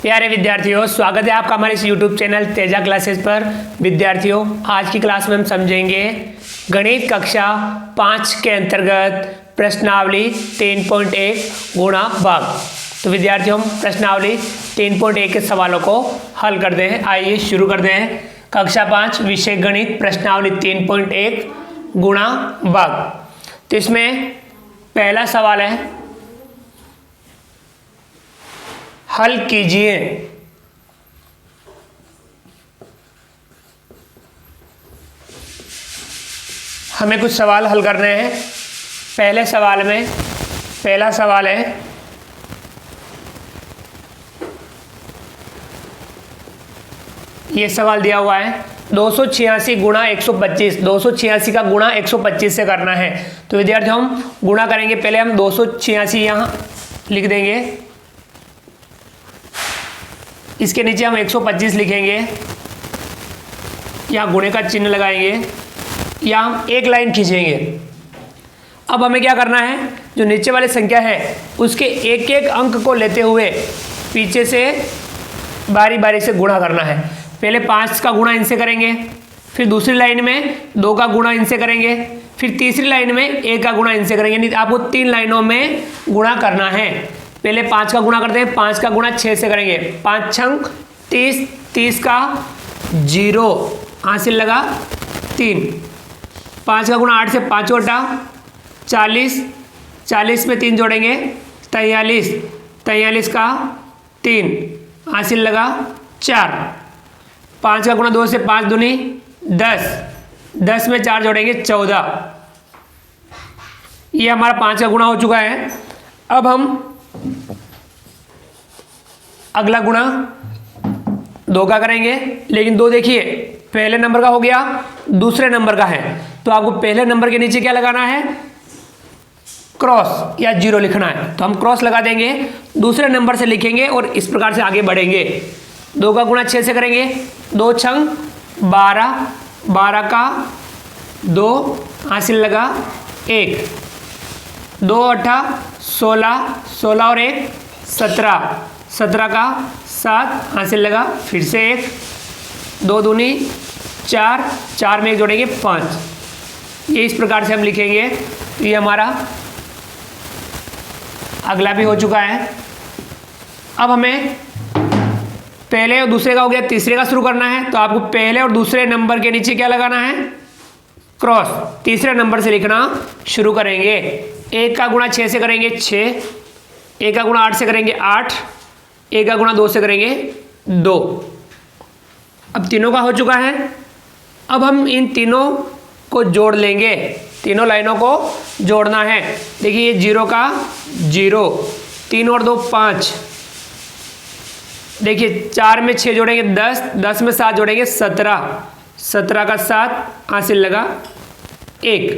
प्यारे विद्यार्थियों, स्वागत है आपका हमारे इस YouTube चैनल तेजा क्लासेस पर। विद्यार्थियों, आज की क्लास में हम समझेंगे गणित कक्षा 5 के अंतर्गत प्रश्नावली 3.1 गुणा भाग। तो विद्यार्थियों, हम प्रश्नावली 3.1 के सवालों को हल करते हैं। आइए शुरू करते हैं। कक्षा 5 विषय गणित प्रश्नावली 3.1 गुणा भाग। तो इसमें पहला सवाल है, हल कीजिए। हमें कुछ सवाल हल करने हैं। पहले सवाल में पहला सवाल है, ये सवाल दिया हुआ है 286 गुणा 125। 286 का गुणा 125 से करना है। तो विद्यार्थियों, हम गुणा करेंगे। पहले हम 286 यहाँ लिख देंगे, इसके नीचे हम 125 लिखेंगे, या गुणे का चिन्ह लगाएंगे, या हम एक लाइन खींचेंगे। अब हमें क्या करना है, जो नीचे वाली संख्या है उसके एक एक अंक को लेते हुए पीछे से बारी बारी से गुणा करना है। पहले 5 का गुणा इनसे करेंगे, फिर दूसरी लाइन में 2 का गुणा इनसे करेंगे, फिर तीसरी लाइन में 1 का गुणा इनसे करेंगे। नहीं, आपको 3 लाइनों में गुणा करना है। पहले 5 का गुणा करते हैं। 5 का गुणा 6 से करेंगे। 5 छंग 30, 30 का 0 हासिल लगा 3। 5 का गुणा 8 से 5 वटा 40, 40 में 3 जोड़ेंगे 43, 43 का 3 हासिल लगा 4। 5 का गुणा 2 से 5 दूनी 10, 10 में 4 जोड़ेंगे 14। ये हमारा 5 का गुणा हो चुका है। अब हम अगला गुणा 2 का करेंगे, लेकिन 2 देखिए पहले नंबर का हो गया, दूसरे नंबर का है, तो आपको पहले नंबर के नीचे क्या लगाना है, क्रॉस या 0 लिखना है। तो हम क्रॉस लगा देंगे, दूसरे नंबर से लिखेंगे और इस प्रकार से आगे बढ़ेंगे। 2 का गुणा 6 से करेंगे। 2 छंग 12, 12 का 2 हासिल लगा 1। 2 अट्ठा 16, 16 और 1 17, 17 का 7 हासिल लगा फिर से 1। 2 दूनी 4, 4 में 1 जोड़ेंगे 5। ये इस प्रकार से हम लिखेंगे। तो ये हमारा अगला भी हो चुका है। अब हमें पहले और दूसरे का हो गया, तीसरे का शुरू करना है। तो आपको पहले और दूसरे नंबर के नीचे क्या लगाना है, क्रॉस। तीसरे नंबर से लिखना शुरू करेंगे। 1 का गुणा 6 से करेंगे 6, 1 का गुणा 8 से करेंगे 8, 1 का गुणा 2 से करेंगे 2। अब तीनों का हो चुका है। अब हम इन तीनों को जोड़ लेंगे, तीनों लाइनों को जोड़ना है। देखिए, 0 का 0, 3 और 2 5। देखिए, 4 में 6 जोड़ेंगे 10, 10 में 7 जोड़ेंगे 17, 17 का 7 हासिल लगा 1।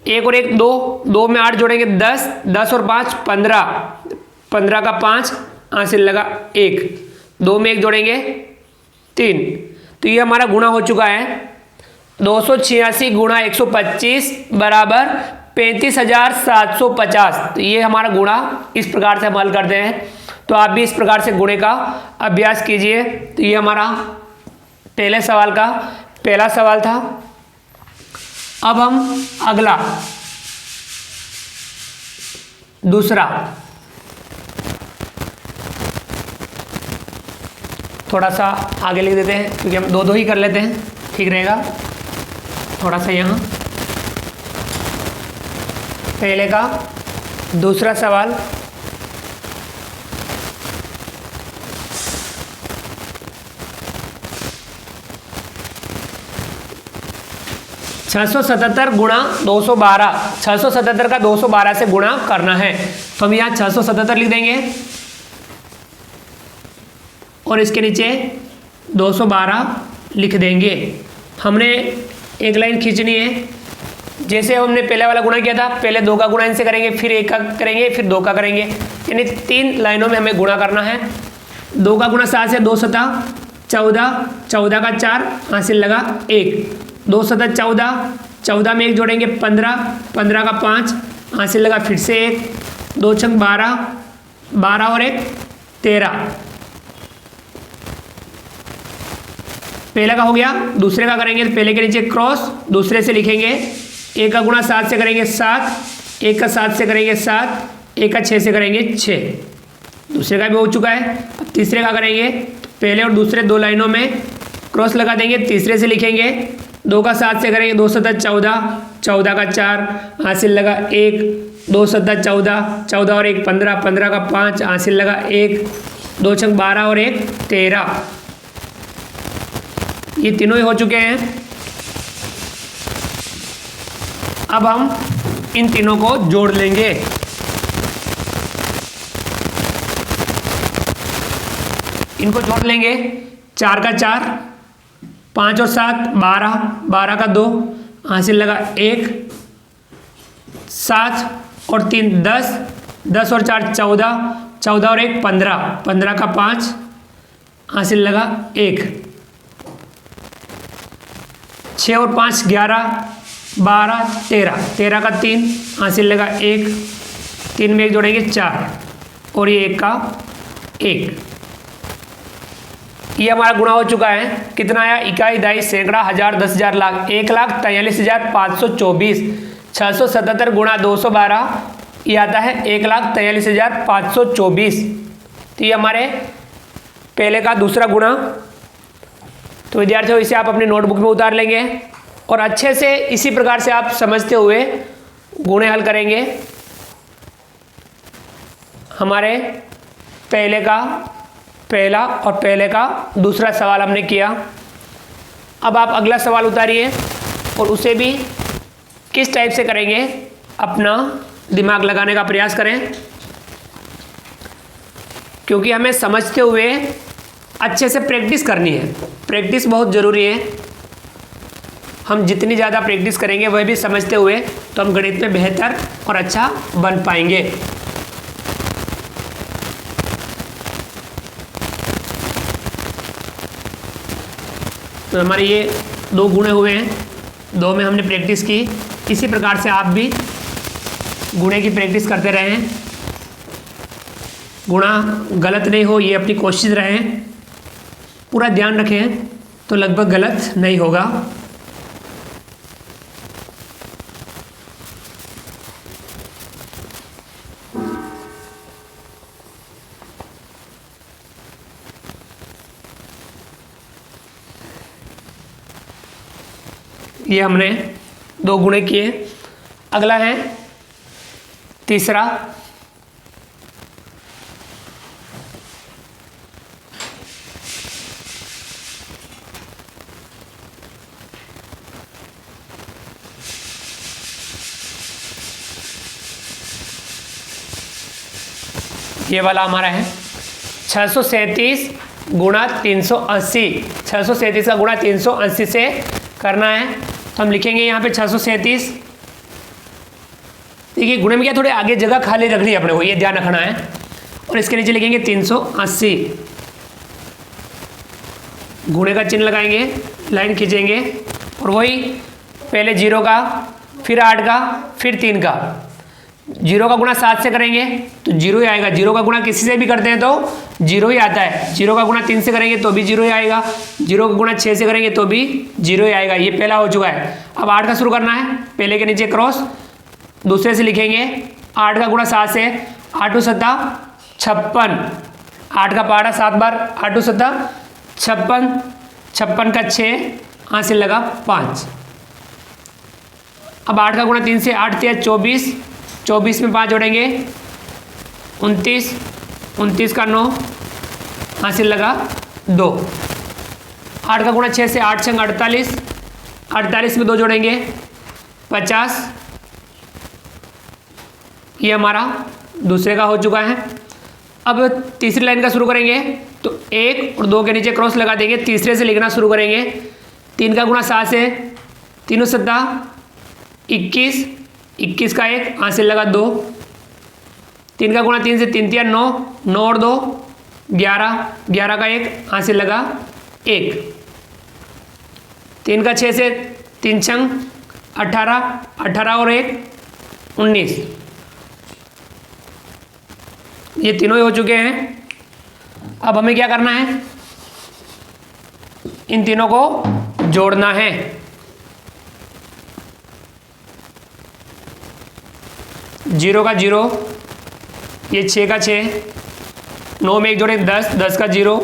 1 और 1 2, 2 में 8 जोड़ेंगे 10, 10 और 5 15, 15 का 5 हासिल लगा 1। 2 में 1 जोड़ेंगे 3। तो ये हमारा गुणा हो चुका है। 286 गुणा 125 बराबर 35,750। तो ये हमारा गुणा इस प्रकार से हम हल करते हैं। तो आप भी इस प्रकार से गुणे का अभ्यास कीजिए। तो ये हमारा पहले सवाल का पहला सवाल था। अब हम अगला दूसरा, थोड़ा सा आगे लिख देते हैं क्योंकि हम 2-2 ही कर लेते हैं, ठीक रहेगा। थोड़ा सा यहाँ पहले का दूसरा सवाल, (677 गुणा 212). 677 का 212 से गुणा करना है। तो हम यहाँ 677 लिख देंगे और इसके नीचे 212 लिख देंगे। हमने एक लाइन खींचनी है। जैसे हमने पहले वाला गुणा किया था, पहले 2 का गुणा इनसे करेंगे, फिर 1 का करेंगे, फिर 2 का करेंगे, यानी 3 लाइनों में हमें गुणा करना है। 2 का गुणा 7 से 2 7 14, 14 का 4 हासिल लगा 1। 2 7 14, 14 में 1 जोड़ेंगे 15, 15 का 5 हासिल लगा फिर से 1। 2 छंग 12, 12 और 1 13। पहला का हो गया, दूसरे का करेंगे तो पहले के नीचे क्रॉस, दूसरे से लिखेंगे। एक का गुणा 7 से करेंगे 7, एक का 7 से करेंगे 7, एक का 6 से करेंगे 6। दूसरे का भी हो चुका है। अब तीसरे का करेंगे तो पहले और दूसरे 2 लाइनों में क्रॉस लगा देंगे, तीसरे से लिखेंगे। 2 का 7 से करेंगे 2 7 14, 14 का 4 हासिल लगा 1, 2 7 14, 14 और 1 15, 15 का 5 हासिल लगा 1, 2 6 12 और 1 13। ये तीनों ही हो चुके हैं। अब हम इन तीनों को जोड़ लेंगे। इनको जोड़ लेंगे। 4 का 4, 5 और 7 12, 12 का 2 हासिल लगा 1, 7 और 3 10, 10 और 4 14, 14 और 1 15, 15 का 5 हासिल लगा 1, 6 और 5 11, 12 13, 13 का 3 हासिल लगा 1, 3 में 1 जोड़ेंगे 4 और ये 1 का 1। ये हमारा गुणा हो चुका है। कितना आया? इकाई, दहाई, सैकड़ा, हजार, 10,000, लाख। 1,43,524। 677 गुणा 212 ये आता है 1,43,524। तो ये हमारे पहले का दूसरा गुणा। तो विद्यार्थियों इसे आप अपनी नोटबुक में उतार लेंगे और अच्छे से इसी प्रकार से आप समझते हुए गुणे हल करेंगे। हमारे पहले का पहला और पहले का दूसरा सवाल हमने किया। अब आप अगला सवाल उतारिए और उसे भी किस टाइप से करेंगे अपना दिमाग लगाने का प्रयास करें, क्योंकि हमें समझते हुए अच्छे से प्रैक्टिस करनी है। प्रैक्टिस बहुत ज़रूरी है। हम जितनी ज़्यादा प्रैक्टिस करेंगे वह भी समझते हुए तो हम गणित में बेहतर और अच्छा बन पाएंगे। तो हमारे ये 2 गुणे हुए हैं, 2 में हमने प्रैक्टिस की। इसी प्रकार से आप भी गुणे की प्रैक्टिस करते रहें। गुणा गलत नहीं हो ये अपनी कोशिश रहें, पूरा ध्यान रखें तो लगभग गलत नहीं होगा। ये हमने 2 गुणे किए। अगला है तीसरा। ये वाला हमारा है 637 गुणा 380। 637 का गुणा 380 से करना है तो हम लिखेंगे यहाँ पे 637। देखिए गुणे में क्या थोड़े आगे जगह खाली रखनी है अपने को, ये ध्यान रखना है। और इसके नीचे लिखेंगे 380। गुणे का चिन्ह लगाएंगे, लाइन खींचेंगे और वही पहले 0 का, फिर 8 का, फिर 3 का। 0 का गुणा 7 से करेंगे तो 0 ही आएगा। 0 का गुणा किसी से भी करते हैं तो 0 ही आता है। 0 का गुणा 3 से करेंगे तो भी 0 ही आएगा। 0 का गुणा 6 से करेंगे तो भी 0 ही आएगा। ये पहला हो चुका है। अब 8 का शुरू करना है, पहले के नीचे क्रॉस, दूसरे से लिखेंगे। 8 का गुणा 7 से, 8 2 7 56। 8 का पहाड़ा 7 बार, 8 2 7 56, 56 का 6 हासिल लगा 5। अब 8 का गुणा 3 से, 8 3 24, 24 में 5 जोड़ेंगे 29, 29 का 9 हासिल लगा 2। 8 का गुणा 6 से, 8 6 48, 48 में 2 जोड़ेंगे 50। ये हमारा दूसरे का हो चुका है। अब तीसरी लाइन का शुरू करेंगे तो 1 और 2 के नीचे क्रॉस लगा देंगे, तीसरे से लिखना शुरू करेंगे। 3 का गुणा 7 से, 3 7 21, 21 का 1 हासिल लगा 2। 3 का गुणा 3 से, 3 3 9, 9 और 2 11, 11 का 1 हासिल लगा 1। 3 का 6 से, 3 6 18, 18 और 1 19। ये तीनों ही हो चुके हैं। अब हमें क्या करना है, इन तीनों को जोड़ना है। जीरो का जीरो, ये 6 का 6, 9 में एक जोड़ेंगे 10, 10 का जीरो,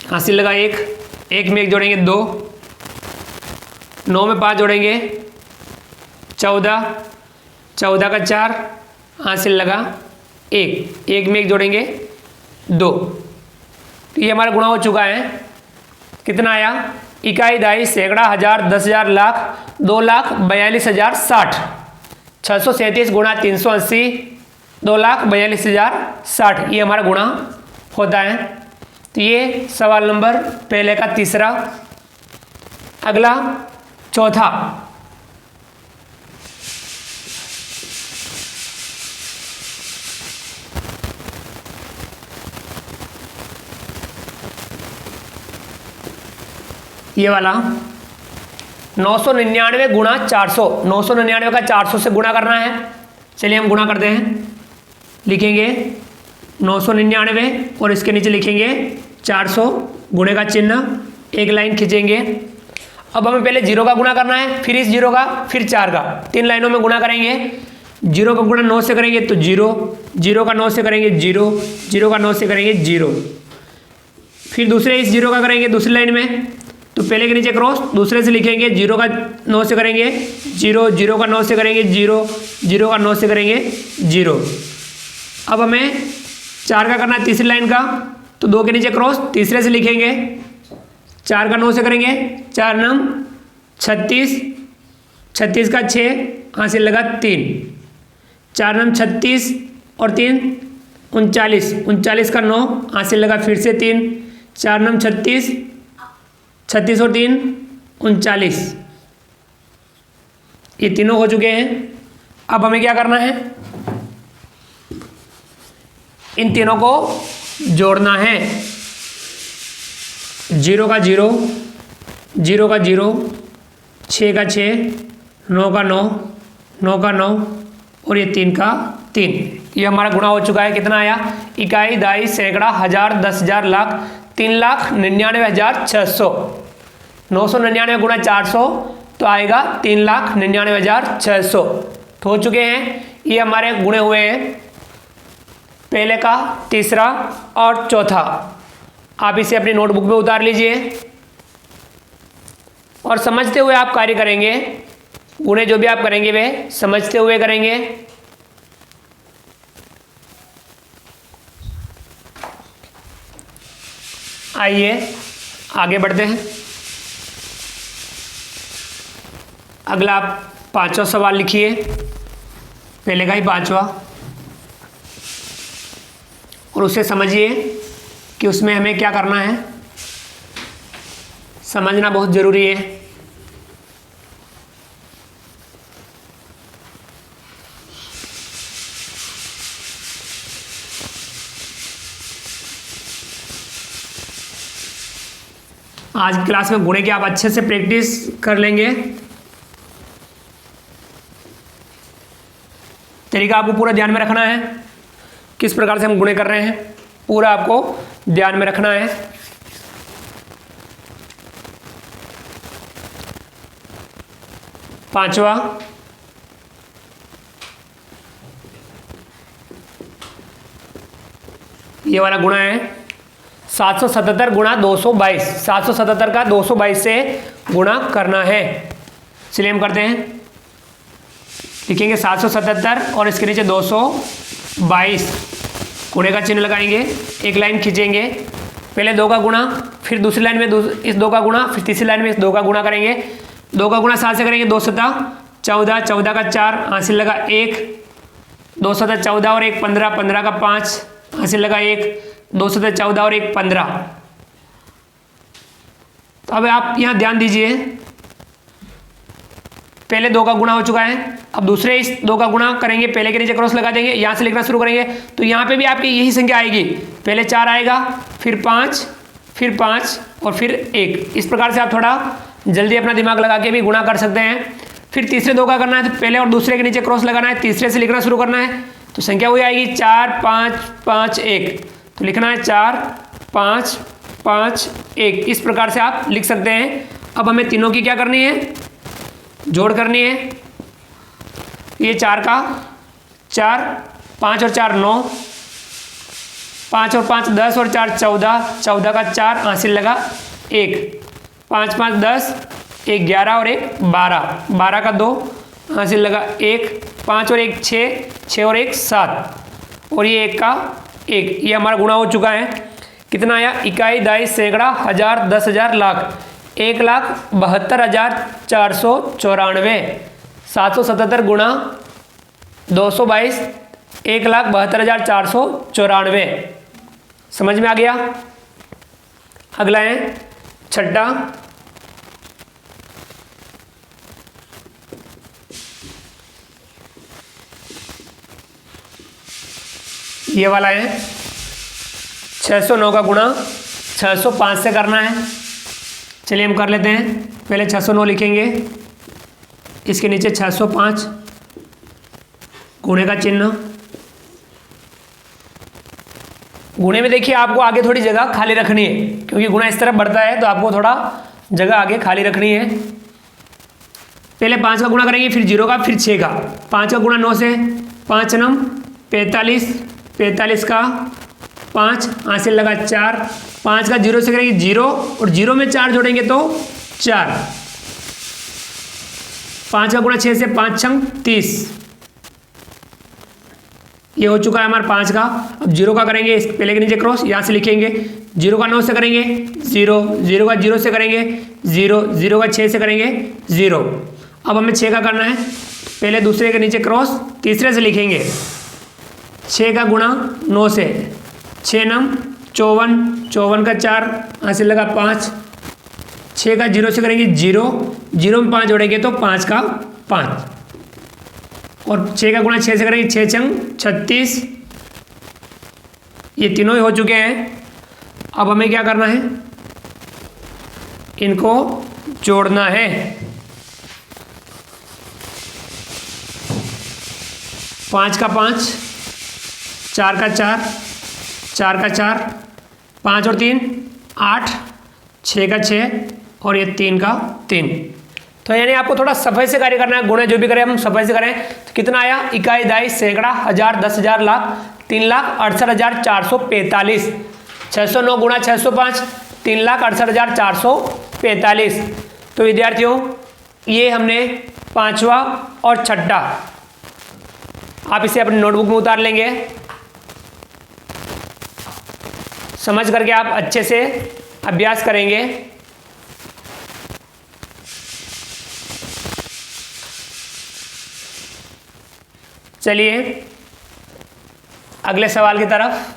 हासिल लगा 1, 1 में एक जोड़ेंगे 2, 9 में 5 जोड़ेंगे 14, 14 का 4, हासिल लगा 1, 1 में एक जोड़ेंगे 2। तो ये हमारा गुणा हो चुका है। कितना आया, इकाई, दहाई, सैकड़ा, हजार, 10,000, लाख, 2,42,060, 637 गुणा 380, 2,42,060, ये हमारा गुणा होता है। तो ये सवाल नंबर पहले का तीसरा। अगला चौथा, ये वाला 999 गुणा 400, 999 का 400 से गुणा करना है। चलिए हम गुणा करते हैं। लिखेंगे 999 और इसके नीचे लिखेंगे 400, गुणे का चिन्ह, एक लाइन खींचेंगे। अब हमें पहले 0 का गुणा करना है, फिर इस 0 का, फिर 4 का, 3 लाइनों में गुणा करेंगे। 0 का गुणा 9 से करेंगे तो 0, 0 का 9 से करेंगे 0, 0 का 9 से करेंगे 0, फिर दूसरे इस 0 का करेंगे दूसरी लाइन में, तो पहले के नीचे क्रॉस, दूसरे से लिखेंगे 0 का 9 से करेंगे 0, 0 का 9 से करेंगे 0, 0 का 9 से करेंगे 0। अब हमें 4 का करना है तीसरी लाइन का, तो 2 के नीचे क्रॉस, तीसरे से लिखेंगे 4 का 9 से करेंगे 4 9 36, 36 का 6, हासिल लगा 3, 4 9 36 और 3 39, 39 का 9, हासिल लगा फिर से 3, 4 9 36, 36 और 3 39, ये तीनों हो चुके हैं। अब हमें क्या करना है, इन तीनों को जोड़ना है। 0 का 0, 0 का 0, 6 का 6, 9 का 9, 9 का 9 और ये 3 का 3, ये हमारा गुणा हो चुका है। कितना आया, इकाई, दहाई, सैकड़ा, हजार, 10,000, लाख, 3,99,600। 999 गुणा 400 तो आएगा 3,99,600। तो हो चुके हैं, ये हमारे गुणे हुए हैं पहले का, तीसरा और चौथा। आप इसे अपनी नोटबुक में उतार लीजिए और समझते हुए आप कार्य करेंगे। गुणे जो भी आप करेंगे वे समझते हुए करेंगे। आइए आगे बढ़ते हैं। अगला आप 5वां सवाल लिखिए, पहले का ही 5वां, और उसे समझिए कि उसमें हमें क्या करना है। समझना बहुत ज़रूरी है। आज की क्लास में गुणे की आप अच्छे से प्रैक्टिस कर लेंगे। तरीका आपको पूरा ध्यान में रखना है, किस प्रकार से हम गुणे कर रहे हैं, पूरा आपको ध्यान में रखना है। पांचवा, ये वाला गुणा है 777 गुणा 222। 777 का 222 से गुणा करना है। चलिए हम करते हैं। लिखेंगे 777 और इसके नीचे 222, गुणे का चिन्ह लगाएंगे, एक लाइन खींचेंगे। पहले 2 का गुणा, फिर दूसरी लाइन में इस 2 का गुणा, फिर तीसरी लाइन में इस 2 का गुणा करेंगे। 2 का गुणा 7 से करेंगे 2 7 14, 14 का 4, हासिल लगा 1, 2 7 14 और 1 15, 15 का 5, हासिल लगा 1, 2 7 14 और 1 15। तो अब आप यहाँ ध्यान दीजिए, पहले 2 का गुणा हो चुका है, अब दूसरे इस 2 का गुणा करेंगे, पहले के नीचे क्रॉस लगा देंगे, यहाँ से लिखना शुरू करेंगे। तो यहाँ पे भी आपकी यही संख्या आएगी, पहले 4 आएगा, फिर 5, फिर 5 और फिर 1। इस प्रकार से आप थोड़ा जल्दी अपना दिमाग लगा के भी गुणा कर सकते हैं। फिर तीसरे 2 का करना है, तो पहले और दूसरे के नीचे क्रॉस लगाना है, तीसरे से लिखना शुरू करना है, तो संख्या वही आएगी 4 5 5 1। तो लिखना है 4 5 5 1, इस प्रकार से आप लिख सकते हैं। अब हमें तीनों की क्या करनी है, जोड़ करनी है। ये 4 का 4, 5 और 4 9, 5 और 5 10 और 4 14, 14 का 4 हासिल लगा 1, 5 5 10, 1 11 और 1 12, 12 का 2 हासिल लगा 1, 5 और 1 6, 6 और 1 7 और ये 1 का 1। ये हमारा गुणा हो चुका है। कितना आया, इकाई, दाई, सैकड़ा, हजार, 10,000, लाख, 1,72,494। 777 गुणा 222, 1,72,494। समझ में आ गया। अगला है छठा, ये वाला है 609 का गुणा 605 से करना है। चलिए हम कर लेते हैं। पहले 609 लिखेंगे, इसके नीचे 605, गुणे का चिन्ह। गुणे में देखिए आपको आगे थोड़ी जगह खाली रखनी है, क्योंकि गुणा इस तरफ बढ़ता है तो आपको थोड़ा जगह आगे खाली रखनी है। पहले 5 का गुणा करेंगे, फिर 0 का, फिर 6 का। 5 का गुणा 9 से, 5 नम 45, 45 का 5 हासिल लगा 4, 5 का 0 से करेंगे 0 और 0 में 4 जोड़ेंगे तो 4। 5 का गुणा 6 से, 5 छंग 30, ये हो चुका है हमारा 5 का। अब 0 का करेंगे, इस पहले के नीचे क्रॉस, यहाँ से लिखेंगे। 0 का 9 से करेंगे 0, 0 का 0 से करेंगे 0, 0 का 6 से करेंगे 0। अब हमें 6 का करना है, पहले दूसरे के नीचे क्रॉस, तीसरे से लिखेंगे। 6 का गुणा 9 से, 6 नम 54, 54 का 4 हासिल लगा 5। 6 का 0 से करेंगे 0, 0 में 5 जोड़ेंगे तो 5 का 5 और 6 का गुणा 6 से करेंगे 6 छंग 36। ये तीनों ही हो चुके हैं। अब हमें क्या करना है, इनको जोड़ना है। 5 का 5, 4 का 4, 4 का 4, 5 और 3 8, 6 का 6 और ये 3 का 3। तो यानी आपको थोड़ा सफाई से कार्य करना है। गुणे जो भी करें हम सफाई से करें। तो कितना आया, इकाई, दाई, सैकड़ा, हजार, 10,000, लाख, 3,68,445। 609 गुणा 605, 3,68,445। तो विद्यार्थियों ये हमने पांचवा और छठा, आप इसे अपनी नोटबुक में उतार लेंगे। समझ करके आप अच्छे से अभ्यास करेंगे। चलिए अगले सवाल की तरफ।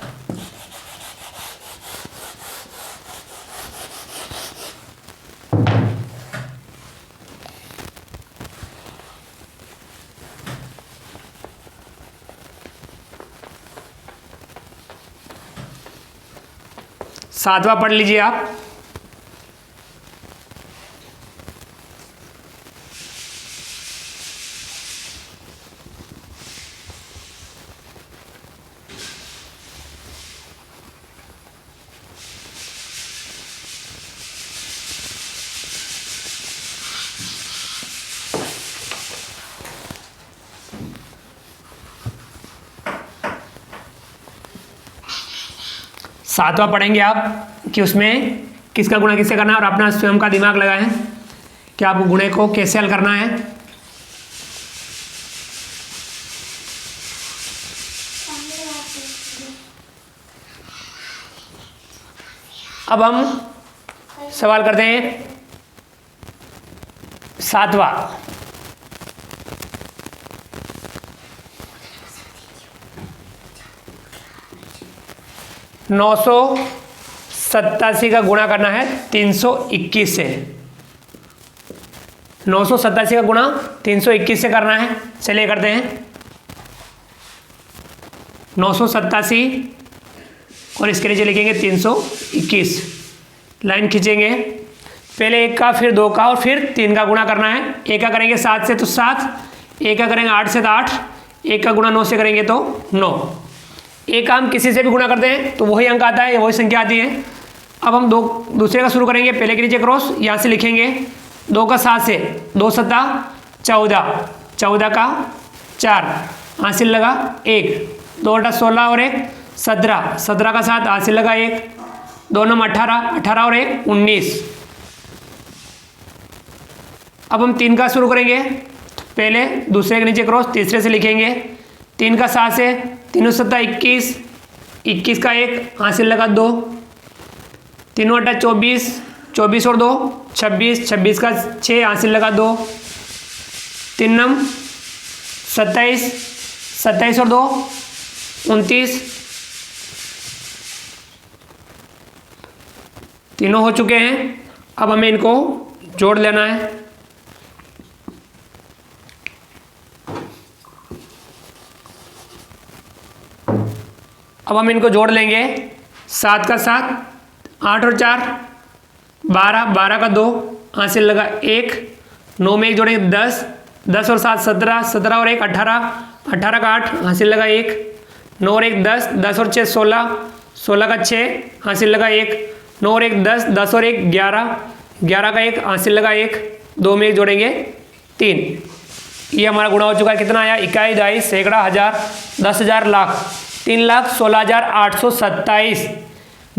सातवां पढ़ लीजिए आप। सातवां पढ़ेंगे आप कि उसमें किसका गुणा किससे करना है और अपना स्वयं का दिमाग लगाएं कि आपको गुणे को कैसे हल करना है। अब हम सवाल करते हैं सातवां। नौ 987 का गुणा करना है 321 से। 987 का गुणा 321 से करना है। चलिए करते हैं। 987 और इसके नीचे लिखेंगे 321। लाइन खींचेंगे, पहले 1 का, फिर 2 का और फिर 3 का गुणा करना है। 1 का करेंगे 7 से तो 7, 1 का करेंगे 8 से तो 8, 1 का गुणा 9 से करेंगे तो 9। एक काम किसी से भी गुणा करते हैं तो वही अंक आता है, वही संख्या आती है। अब हम दूसरे का शुरू करेंगे, पहले के नीचे क्रॉस, यहाँ से लिखेंगे 2 का 7 से 2 सत्ता 14, 14 का 4 हासिल लगा 1, 2 8 16 और 1 17, 17 का 7 हासिल लगा 1, 2 9 18, 18 और 1 19। अब हम 3 का शुरू करेंगे, पहले दूसरे के नीचे क्रॉस, तीसरे से लिखेंगे 3 का 7 से 3 7 21, 21 का 1 हासिल लगा 2, 3 8 24, 24 और 2 26, 26 का 6 हासिल लगा 2, 3 9 27, 27 और 2 29। तीनों हो चुके हैं। अब हमें इनको जोड़ लेना है। अब हम इनको जोड़ लेंगे, 7 का 7, 8 और 4 12, 12 का 2 हासिल लगा 1, 9 में 1 जोड़ेंगे 10, 10 और 7 17, 17 और 1 18, 18 का 8 हासिल लगा 1, 9 और 1 10, 10 और 6 16, 16 का 6 हासिल लगा 1, 9 और 1 10, 10 और 1 11, 11 का 1 हासिल लगा 1, 2 में 1 जोड़ेंगे 3। ये हमारा गुणा हो चुका है। कितना आया? इकाई, दहाई, सैकड़ा, हजार, 10 हजार, लाख, 3,16,827।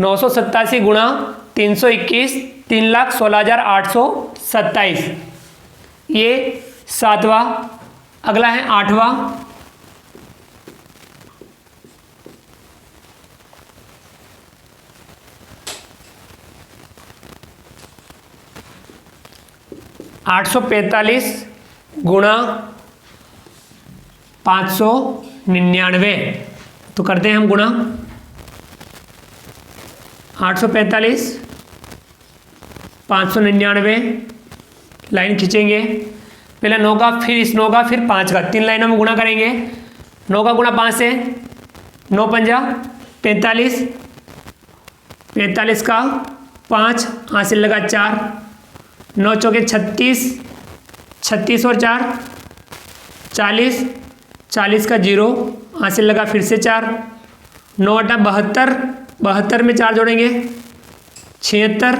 987 गुणा 321, 3,16,827। ये 7वां। अगला है 8वां। $845 गुणा 599। तो करते हैं हम गुणा। 845 599, लाइन खींचेंगे। पहले 9 का, फिर इस 9 का, फिर 5 का, 3 लाइनों में गुणा करेंगे। 9 का गुणा 5 से, 9 पंजा 45, 45 का 5 हासिल लगा 4, 9 चौके 36, 36 और 4 40, 40 का 0 हासिल लगा फिर से 4, 9 8 72, 72 में 4 जोड़ेंगे 76।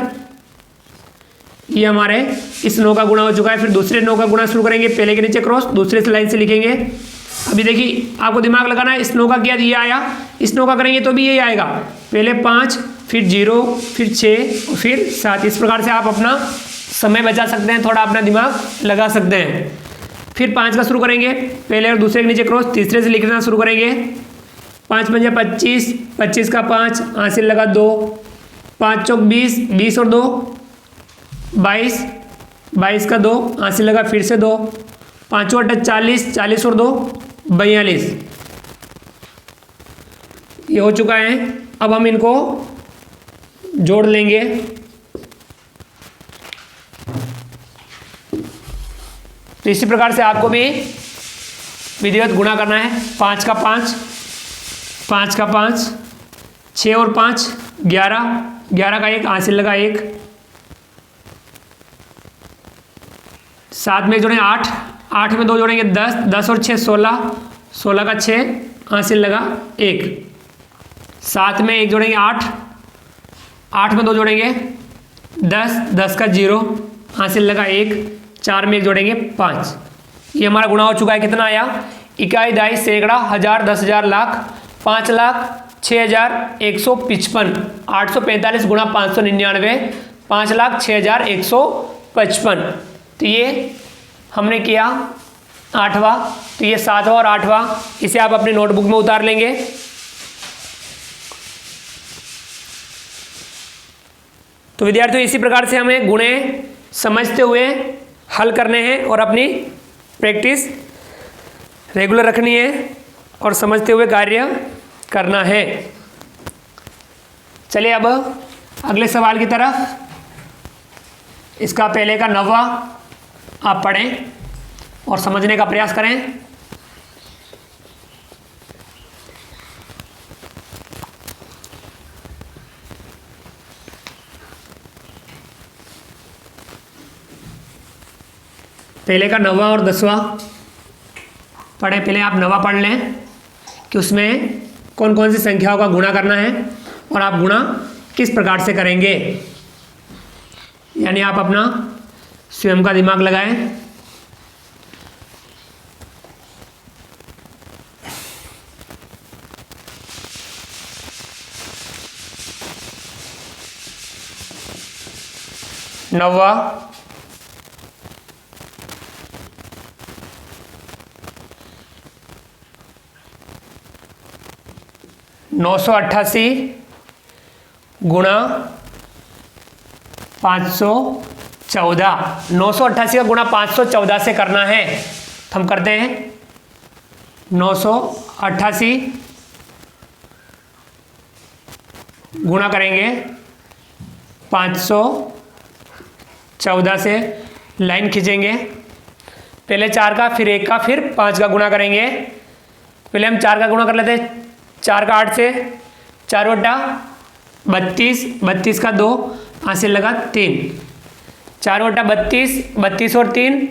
ये हमारे इस 9 का गुणा हो चुका है। फिर दूसरे 9 का गुणा शुरू करेंगे, पहले के नीचे क्रॉस, दूसरे से लाइन से लिखेंगे। अभी देखिए, आपको दिमाग लगाना है। इस 9 का किया, ये आया, इस 9 का करेंगे तो भी यही आएगा। पहले 5, फिर 0, फिर 6 और फिर 7। इस प्रकार से आप अपना समय बचा सकते हैं, थोड़ा अपना दिमाग लगा सकते हैं। फिर 5 का शुरू करेंगे, पहले और दूसरे के नीचे क्रॉस, तीसरे से लिखना शुरू करेंगे। 5 पंजा 25, 25 का 5 हासिल लगा 2, 5 चौक 20, 20 और 2 22, 22 का 2 हासिल लगा फिर से 2, 5 8 40, 40 और 2 42। ये हो चुका है। अब हम इनको जोड़ लेंगे। तो इसी प्रकार से आपको भी विधिवत गुणा करना है। 5 का 5, 5 का 5, 6 और 5 11, 11 का 1 हासिल लगा 1, 7 में जोड़ेंगे 8, 8 में 2 जोड़ेंगे 10, 10 और 6 16, 16 का 6 हासिल लगा 1, 7 में 1 जोड़ेंगे 8, 8 में 2 जोड़ेंगे 10, 10 का 0 हासिल लगा 1, 4 में 1 जोड़ेंगे 5। ये हमारा गुणा हो चुका है। कितना आया? इकाई, दहाई, सैकड़ा, हजार, 10 हजार, लाख, 5,06,155। 845 गुणा 599, 5,06,155। तो ये हमने किया 8वां। तो ये 7वां और 8वां, इसे आप अपनी नोटबुक में उतार लेंगे। तो विद्यार्थियों, इसी प्रकार से हमें गुणे समझते हुए हल करने हैं और अपनी प्रैक्टिस रेगुलर रखनी है और समझते हुए कार्य करना है। चलिए अब अगले सवाल की तरफ। इसका पहले का 9वां आप पढ़ें और समझने का प्रयास करें। पहले का 9वां और 10वां पढ़ें। पहले आप 9वां पढ़ लें कि उसमें कौन कौन सी संख्याओं का गुणा करना है और आप गुणा किस प्रकार से करेंगे, यानी आप अपना स्वयं का दिमाग लगाएं। नौवा, 988 गुणा 514, 988 का गुणा 514 से करना है तो हम करते हैं 988 गुणा करेंगे 514 से, लाइन खींचेंगे, पहले 4 का फिर 1 का फिर 5 का गुणा करेंगे। पहले हम 4 का गुणा कर लेते हैं, 4 का 8 से, 4 बटा 32, 32 का 2 हासिल लगा 3, 4 बटा 32, 32 और 3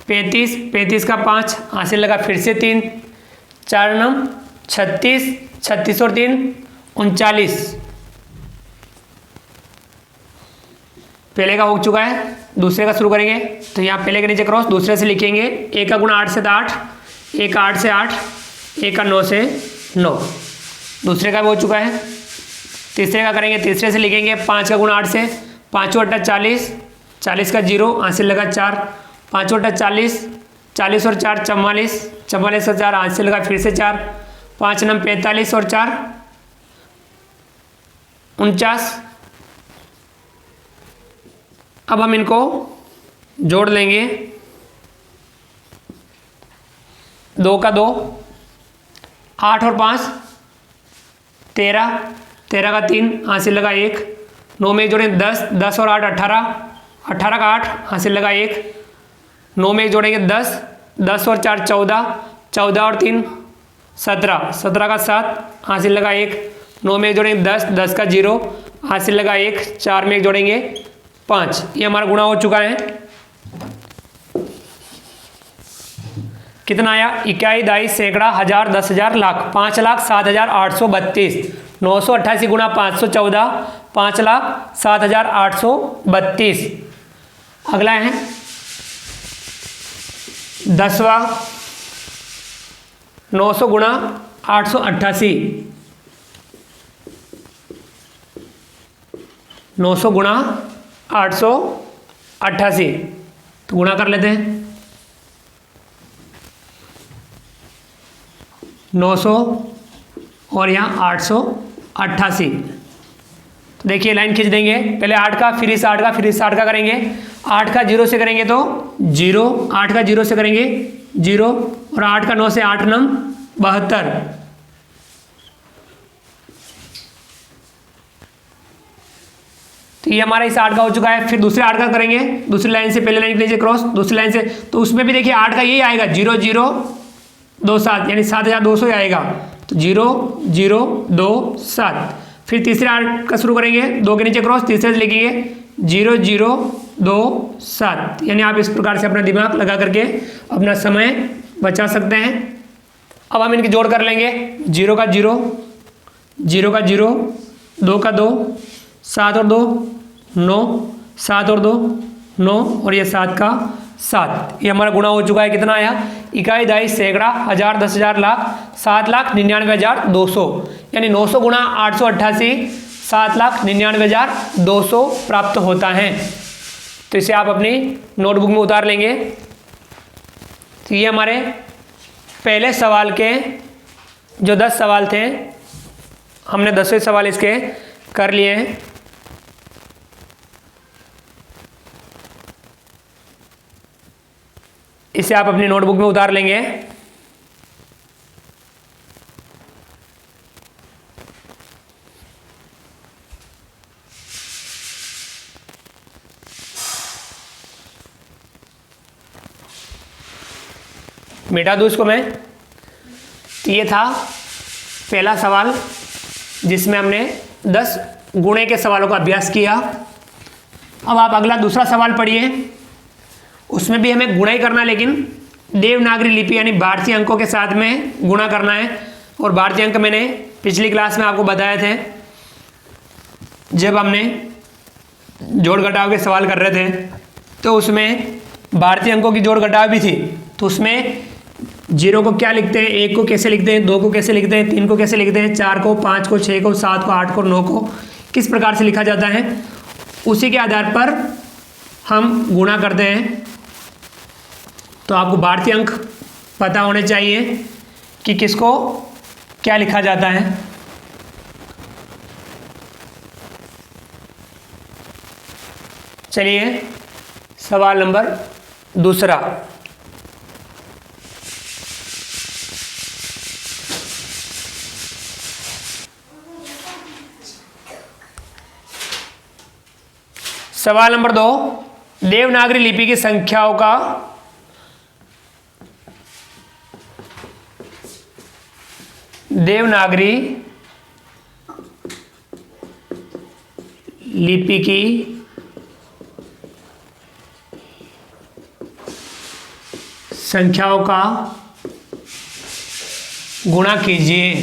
35, 35 का 5 हासिल लगा फिर से 3, 4 नम 36, 36 और 3 39। पहले का हो चुका है, दूसरे का शुरू करेंगे तो यहाँ पहले के नीचे क्रॉस, दूसरे से लिखेंगे। 1 का गुणा 8 से 8, 1 का 8 से 8, 1 का 9 से 9, दूसरे का भी हो चुका है। तीसरे का करेंगे, तीसरे से लिखेंगे 5 का गुणा 8 से, 5 बटा 40, 40 का 0 हासिल लगा 4, 5 बटा 40, 40 और 4 44, 44 का 4 हासिल लगा फिर से 4, 5 नम 45 और 4 49। अब हम इनको जोड़ लेंगे, 2 का 2, 8 और 5 13, 13 का 3 हासिल लगा 1, 9 में जोड़ेंगे 10, 10 और 8 18, 18 का 8 हासिल लगा 1, 9 में जोड़ेंगे 10, 10 और 4 14, 14 और 3 17, 17 का 7 हासिल लगा 1, 9 में जोड़ेंगे 10, 10 का 0 हासिल लगा 1, 4 में जोड़ेंगे 5। ये हमारा गुणा हो चुका है। कितना आया? इकाई, दाई, सैकड़ा, हजार, 10,000, लाख, 5,07,832। 988 गुणा 514, 5,07,832। अगला है 10वां, 900 गुणा 888, 900 गुणा 888, तो गुणा कर लेते हैं। 900 और यहाँ 888, तो देखिए लाइन खींच देंगे, पहले 8 का फिर इस 8 का फिर इस 8 का करेंगे। 8 का 0 से करेंगे तो 0, 8 का 0 से करेंगे 0 और 8 का 9 से 8 नम 72। तो ये हमारा इस 8 का हो चुका है। फिर दूसरे 8 का करेंगे, दूसरी लाइन से, पहले लाइन के नीचे क्रॉस, दूसरी लाइन से, तो उसमें भी देखिए 8 का यही आएगा 0 0 2 7, यानी 7,200 ही आएगा, तो 0 0 2 7। फिर तीसरे 8 का शुरू करेंगे, 2 के नीचे क्रॉस, तीसरे से लिखेंगे 0 0 2 7, यानी आप इस प्रकार से अपना दिमाग लगा करके अपना समय बचा सकते हैं। अब हम इनके जोड़ कर लेंगे, 0 का 0, 0 का 0, 2 का 2, 7 और 2 9, 7 और 2 9 और ये 7 का 7। ये हमारा गुणा हो चुका है। कितना आया? इकाई, दाई, सैकड़ा, हजार, 10,000, लाख, 7,99,200, यानी 900 गुणा 888, 7,99,200 प्राप्त होता है। तो इसे आप अपनी नोटबुक में उतार लेंगे। तो ये हमारे पहले सवाल के जो 10 सवाल थे, हमने 10वें सवाल इसके कर लिए हैं। इसे आप अपनी नोटबुक में उतार लेंगे। मिटा दूँ इसको मैं। तो ये था पहला सवाल जिसमें हमने 10 गुणे के सवालों का अभ्यास किया। अब आप अगला दूसरा सवाल पढ़िए। उसमें भी हमें गुणा ही करना है, लेकिन देवनागरी लिपि यानी भारतीय अंकों के साथ में गुणा करना है। और भारतीय अंक मैंने पिछली क्लास में आपको बताए थे, जब हमने जोड़ घटाव के सवाल कर रहे थे तो उसमें भारतीय अंकों की जोड़ घटाव भी थी। तो उसमें 0 को क्या लिखते हैं, 1 को कैसे लिखते हैं, 2 को कैसे लिखते हैं, 3 को कैसे लिखते हैं, 4 को, 5 को, 6 को, 7 को, 8 को, 9 को किस प्रकार से लिखा जाता है, उसी के आधार पर हम गुणा करते हैं। तो आपको भारतीय अंक पता होने चाहिए कि किसको क्या लिखा जाता है। चलिए सवाल नंबर दूसरा। सवाल नंबर 2, देवनागरी लिपि की संख्याओं का देवनागरी लिपि की संख्याओं का गुणा कीजिए।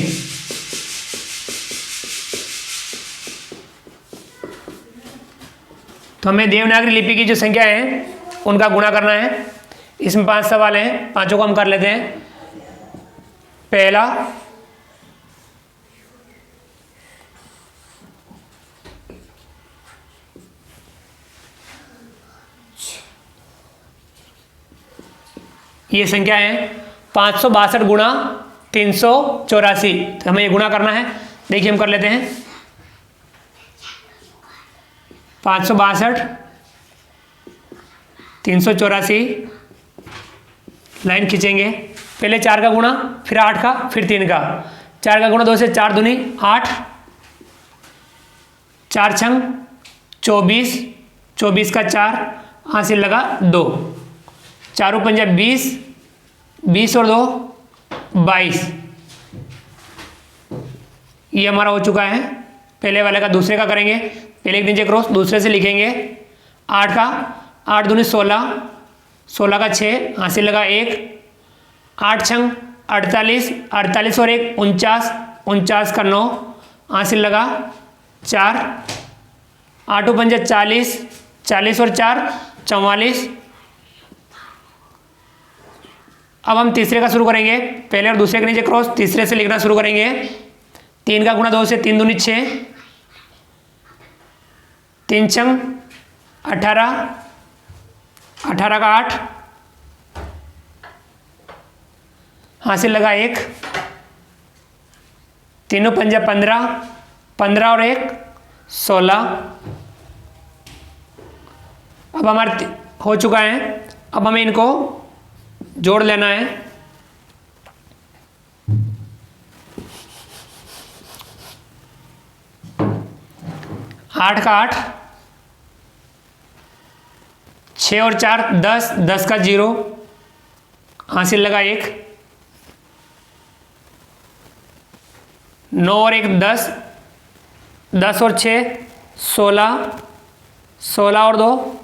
तो हमें देवनागरी लिपि की जो संख्या है उनका गुणा करना है। इसमें 5 सवाल हैं, पांचों को हम कर लेते हैं। पहला, ये संख्या है 562 गुणा 384। तो हमें ये गुणा करना है। देखिए हम कर लेते हैं। 562 384, लाइन खींचेंगे। पहले 4 का गुणा, फिर 8 का, फिर 3 का। 4 का गुणा 2 से 4 दूनी 8, 4 छंग 24, 24 का 4, हासिल लगा 2, 4 पंजा 20, 20 और 2 22। ये हमारा हो चुका है। पहले वाले का दूसरे का करेंगे। पहले एक नीचे क्रॉस, दूसरे से लिखेंगे। 8 का 8 दूनी 16, 16 का 6, हासिल लगा 1, 8 छंग 48, 48 और 1 49, 49 का 9, हासिल लगा 4, 8 पंजा 40, 40 और 4 44। अब हम तीसरे का शुरू करेंगे। पहले और दूसरे के नीचे क्रॉस, तीसरे से लिखना शुरू करेंगे। 3 का गुणा 2 से 3 दूनी 6, 3 छंग 18, 18 का 8, हासिल लगा 1, 3 पंजा 15, 15 और 1 16। अब हमारा हो चुका है। अब हमें इनको जोड़ लेना है। 8 का 8, 6 और 4 10, 10 का 0, हासिल लगा 1, 9 और 1 10, 10 और 6 16, 16 और 2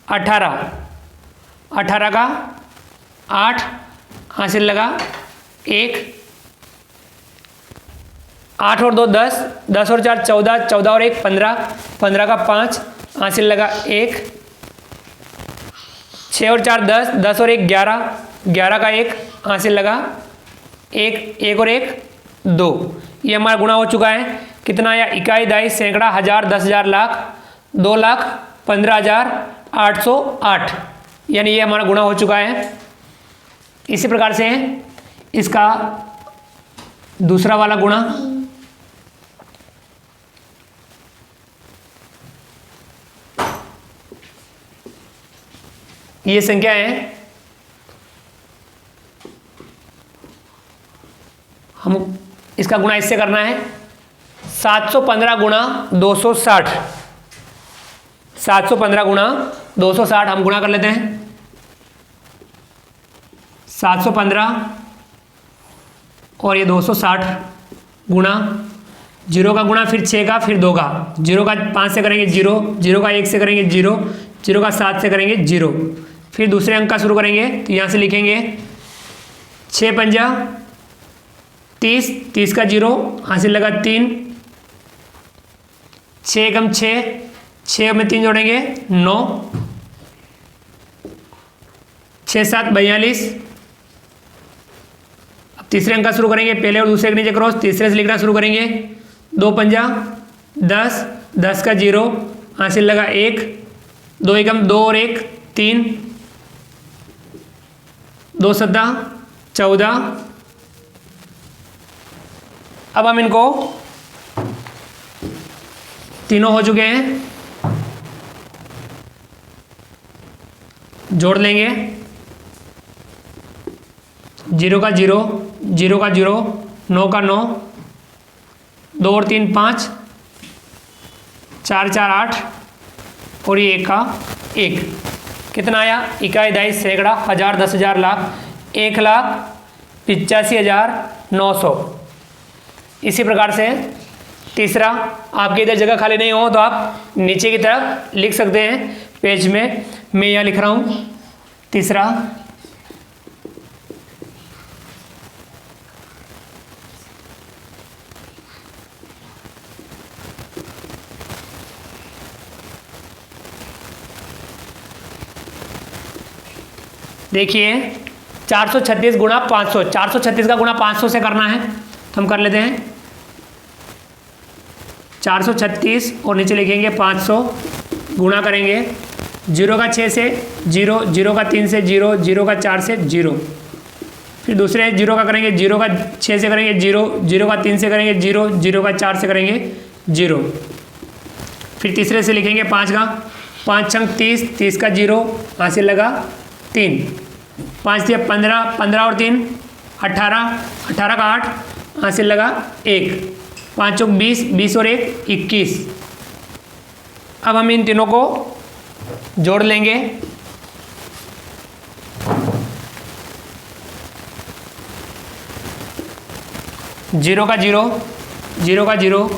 18, 18 का 8, हासिल लगा 1, 8 और 2 10, 10 और 4 14, 14 और 1 15, 15 का 5, हासिल लगा 1, 6 और 4 10, 10 और 1 11, 11 का 1, हासिल लगा 1, 1 और 1 2। ये हमारा गुणा हो चुका है। कितना आया? इकाई, दाई, सैकड़ा, हजार, 10,000, लाख, 2,15,808। यानी ये हमारा गुणा हो चुका है। इसी प्रकार से इसका दूसरा वाला गुणा, ये संख्या है, हम इसका गुणा इससे करना है। 715 गुणा 260, 715 गुणा 260 हम गुणा कर लेते हैं। 715 और ये 260 गुणा, 0 का गुणा, फिर 6 का, फिर 2 का। 0 का 5 से करेंगे 0, 0 का 1 से करेंगे 0, 0 का 7 से करेंगे 0। फिर दूसरे अंक का शुरू करेंगे तो यहाँ से लिखेंगे 6 पंजा 30, 30 का 0 हासिल लगा 3, 6 एकम 6, 6 में 3 जोड़ेंगे 9, 6 7 42। अब तीसरे अंक का शुरू करेंगे, पहले और दूसरे के नीचे क्रॉस, तीसरे से लिखना शुरू करेंगे। 2 पंजा 10, 10 का 0 हासिल लगा 1, 2 एकम 2 और 1 3, 2 सद्दा 14। अब हम इनको तीनों हो चुके हैं, जोड़ लेंगे। 0 का 0, 0 का 0, 9 का 9, 2 और 3 5, 4 4 8 और ये 1 का 1। कितना आया? इकाई, दहाई, सैकड़ा, हजार, 10 हजार, लाख, 1,85,900। इसी प्रकार से तीसरा, आपके इधर जगह खाली नहीं हो तो आप नीचे की तरफ लिख सकते हैं पेज में। मैं यहाँ लिख रहा हूँ तीसरा। देखिए 436 गुणा 500, 436 का गुणा 500 से करना है तो हम कर लेते हैं। 436 और नीचे लिखेंगे 500, गुणा करेंगे 0 का 6 से 0, 0 का 3 से 0, 0 का 4 से 0, फिर दूसरे 0 का करेंगे, 0 का 6 से करेंगे 0, 0 का 3 से करेंगे 0, 0 का 4 से करेंगे 0, फिर तीसरे से लिखेंगे 5 का, 5 छंग 30, 30 का 0 हासिल लगा 3, 5 दिया 15, 15 और 3 18, 18 का 8 हासिल लगा 1, 5 चौक 20, 20 और 1 21। अब हम इन तीनों को जोड़ लेंगे। जीरो का 0, 0 का 0,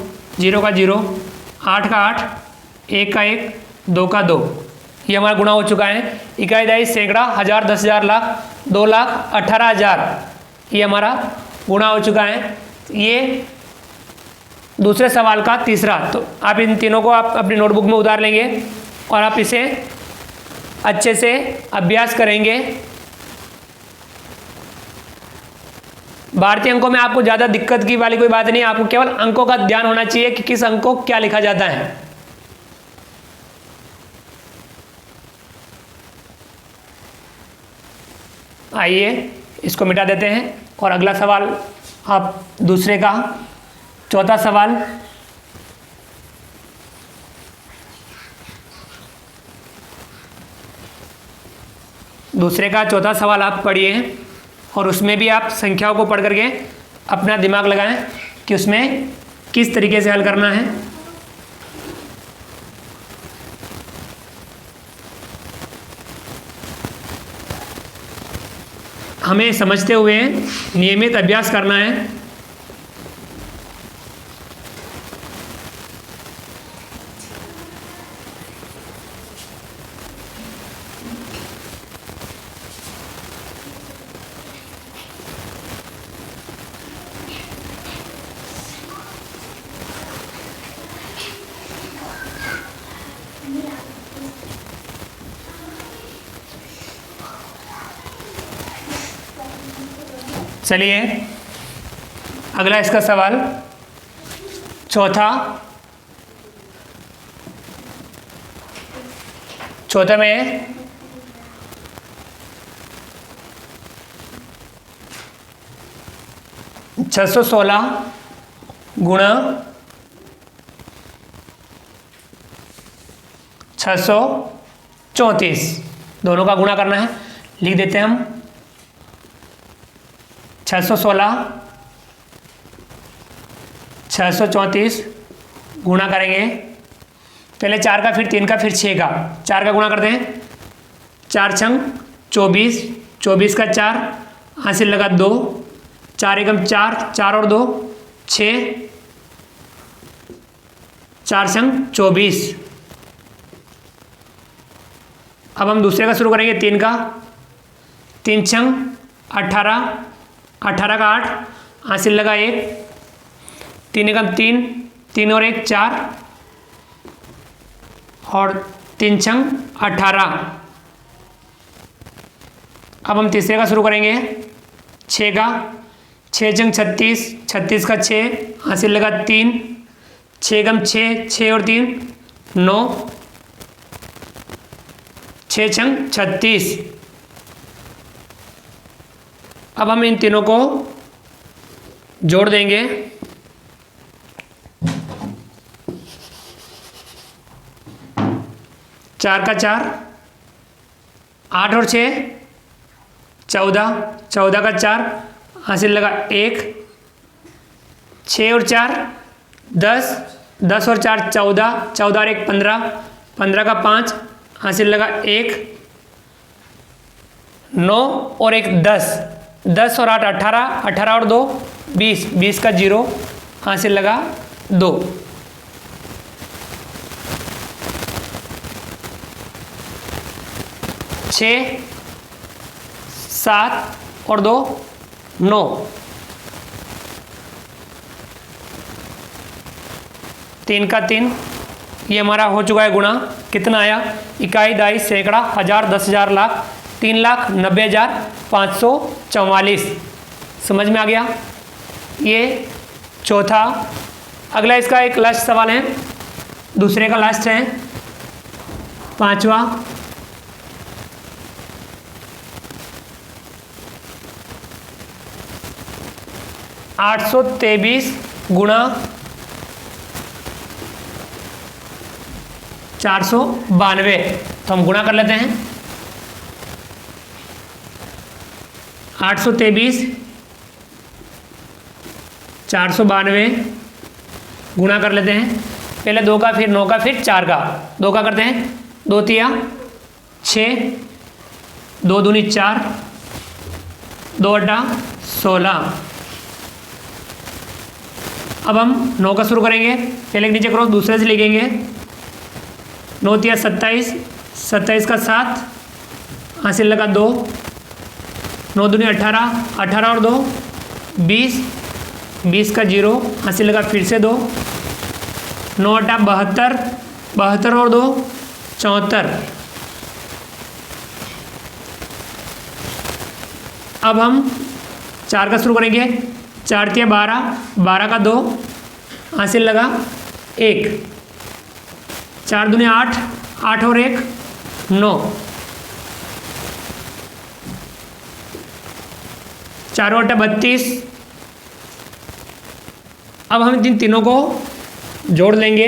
0 का 0, 8 का 8, 1 का 1, 2 का 2। ये हमारा गुणा हो चुका है। इकाई, दहाई, सैकड़ा, हजार, 10 हजार, लाख, 2,18,000। ये हमारा गुणा हो चुका है। ये दूसरे सवाल का तीसरा। तो आप इन तीनों को आप अपनी नोटबुक में उतार लेंगे और आप इसे अच्छे से अभ्यास करेंगे। भारतीय अंकों में आपको ज़्यादा दिक्कत की वाली कोई बात नहीं, आपको केवल अंकों का ध्यान होना चाहिए कि किस अंक को क्या लिखा जाता है। आइए इसको मिटा देते हैं और अगला सवाल आप दूसरे का चौथा सवाल। दूसरे का चौथा सवाल आप पढ़िए और उसमें भी आप संख्याओं को पढ़ करके अपना दिमाग लगाएं कि उसमें किस तरीके से हल करना है। हमें समझते हुए नियमित अभ्यास करना है। चलिए अगला इसका सवाल चौथा में 616 गुणा 634 दोनों का गुणा करना है। लिख देते हैं हम 616 634 गुणा करेंगे, पहले 4 का फिर 3 का फिर 6 का, 4 का गुणा करते हैं। 4 छंग 24, 24 का 4 हासिल लगा 2, 4 एकम 4, 4 और 2 6, 4 छंग 24। अब हम दूसरे का शुरू करेंगे 3 का, 3 छंग 18, 18 का 8 हासिल लगा 1, 3 एकम 3, 3 और 1 4 और 3 छंग 18। अब हम तीसरे का शुरू करेंगे, 6 का, 6 छंग 36, 36 का 6 हासिल लगा 3, 6 एकम 6, 6 और 3 9, 6 छंग 36। अब हम इन तीनों को जोड़ देंगे, 4 का 4, 8 और 6 14, 14 का 4 हासिल लगा 1, 6 और 4 10, 10 और 4 14, 14 और 1 15, 15 का 5 हासिल लगा 1, 9 और 1 10, 10 और 8 18, 18 और 2 20, 20 का 0 हासिल लगा 2। छः 7 और 2 9, 3 का 3, ये हमारा हो चुका है गुणा। कितना आया? इकाई, दाई, सैकड़ा, हजार, 10,000, लाख, 3,90,544। समझ में आ गया? ये चौथा। अगला इसका एक लास्ट सवाल है, दूसरे का लास्ट है, पांचवा। $823 गुणा 492, तो हम गुणा कर लेते हैं। 823 492 गुणा कर लेते हैं, पहले 2 का, फिर 9 का, फिर 4 का। 2 का करते हैं, 2 तिया 6, 2 दूनी 4, 2 अड्डा 16। अब हम 9 का शुरू करेंगे, पहले नीचे क्रॉस दूसरे से लिखेंगे। 9 तिया 27, 27 का 7 हासिल लगा 2, 9 दूनी 18, 18 और 2 20, 20 का 0 हासिल लगा फिर से 2, 9 अट्ठा 72, 72 और 2 74। अब हम 4 का शुरू करेंगे, 4 तिया 12, 12 का 2 हासिल लगा 1, 4 दूनी 8, 8 और 1 9, 4 अट्ठा 32। अब हम इन तीनों को जोड़ लेंगे,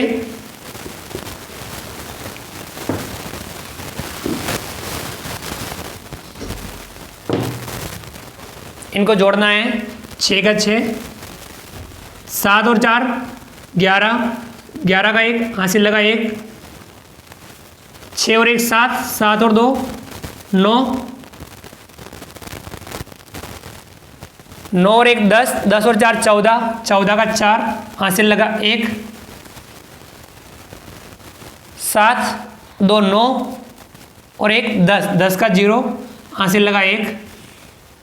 इनको जोड़ना है। 6 का 6, 7 और 4 11, 11 का 1 हासिल लगा 1, 6 और 1 7, 7 और 2 9, 9 और 1 10, 10 और 4 14, 14 का 4 हासिल लगा 1, 7 2 9 और 1 10, 10 का 0 हासिल लगा 1,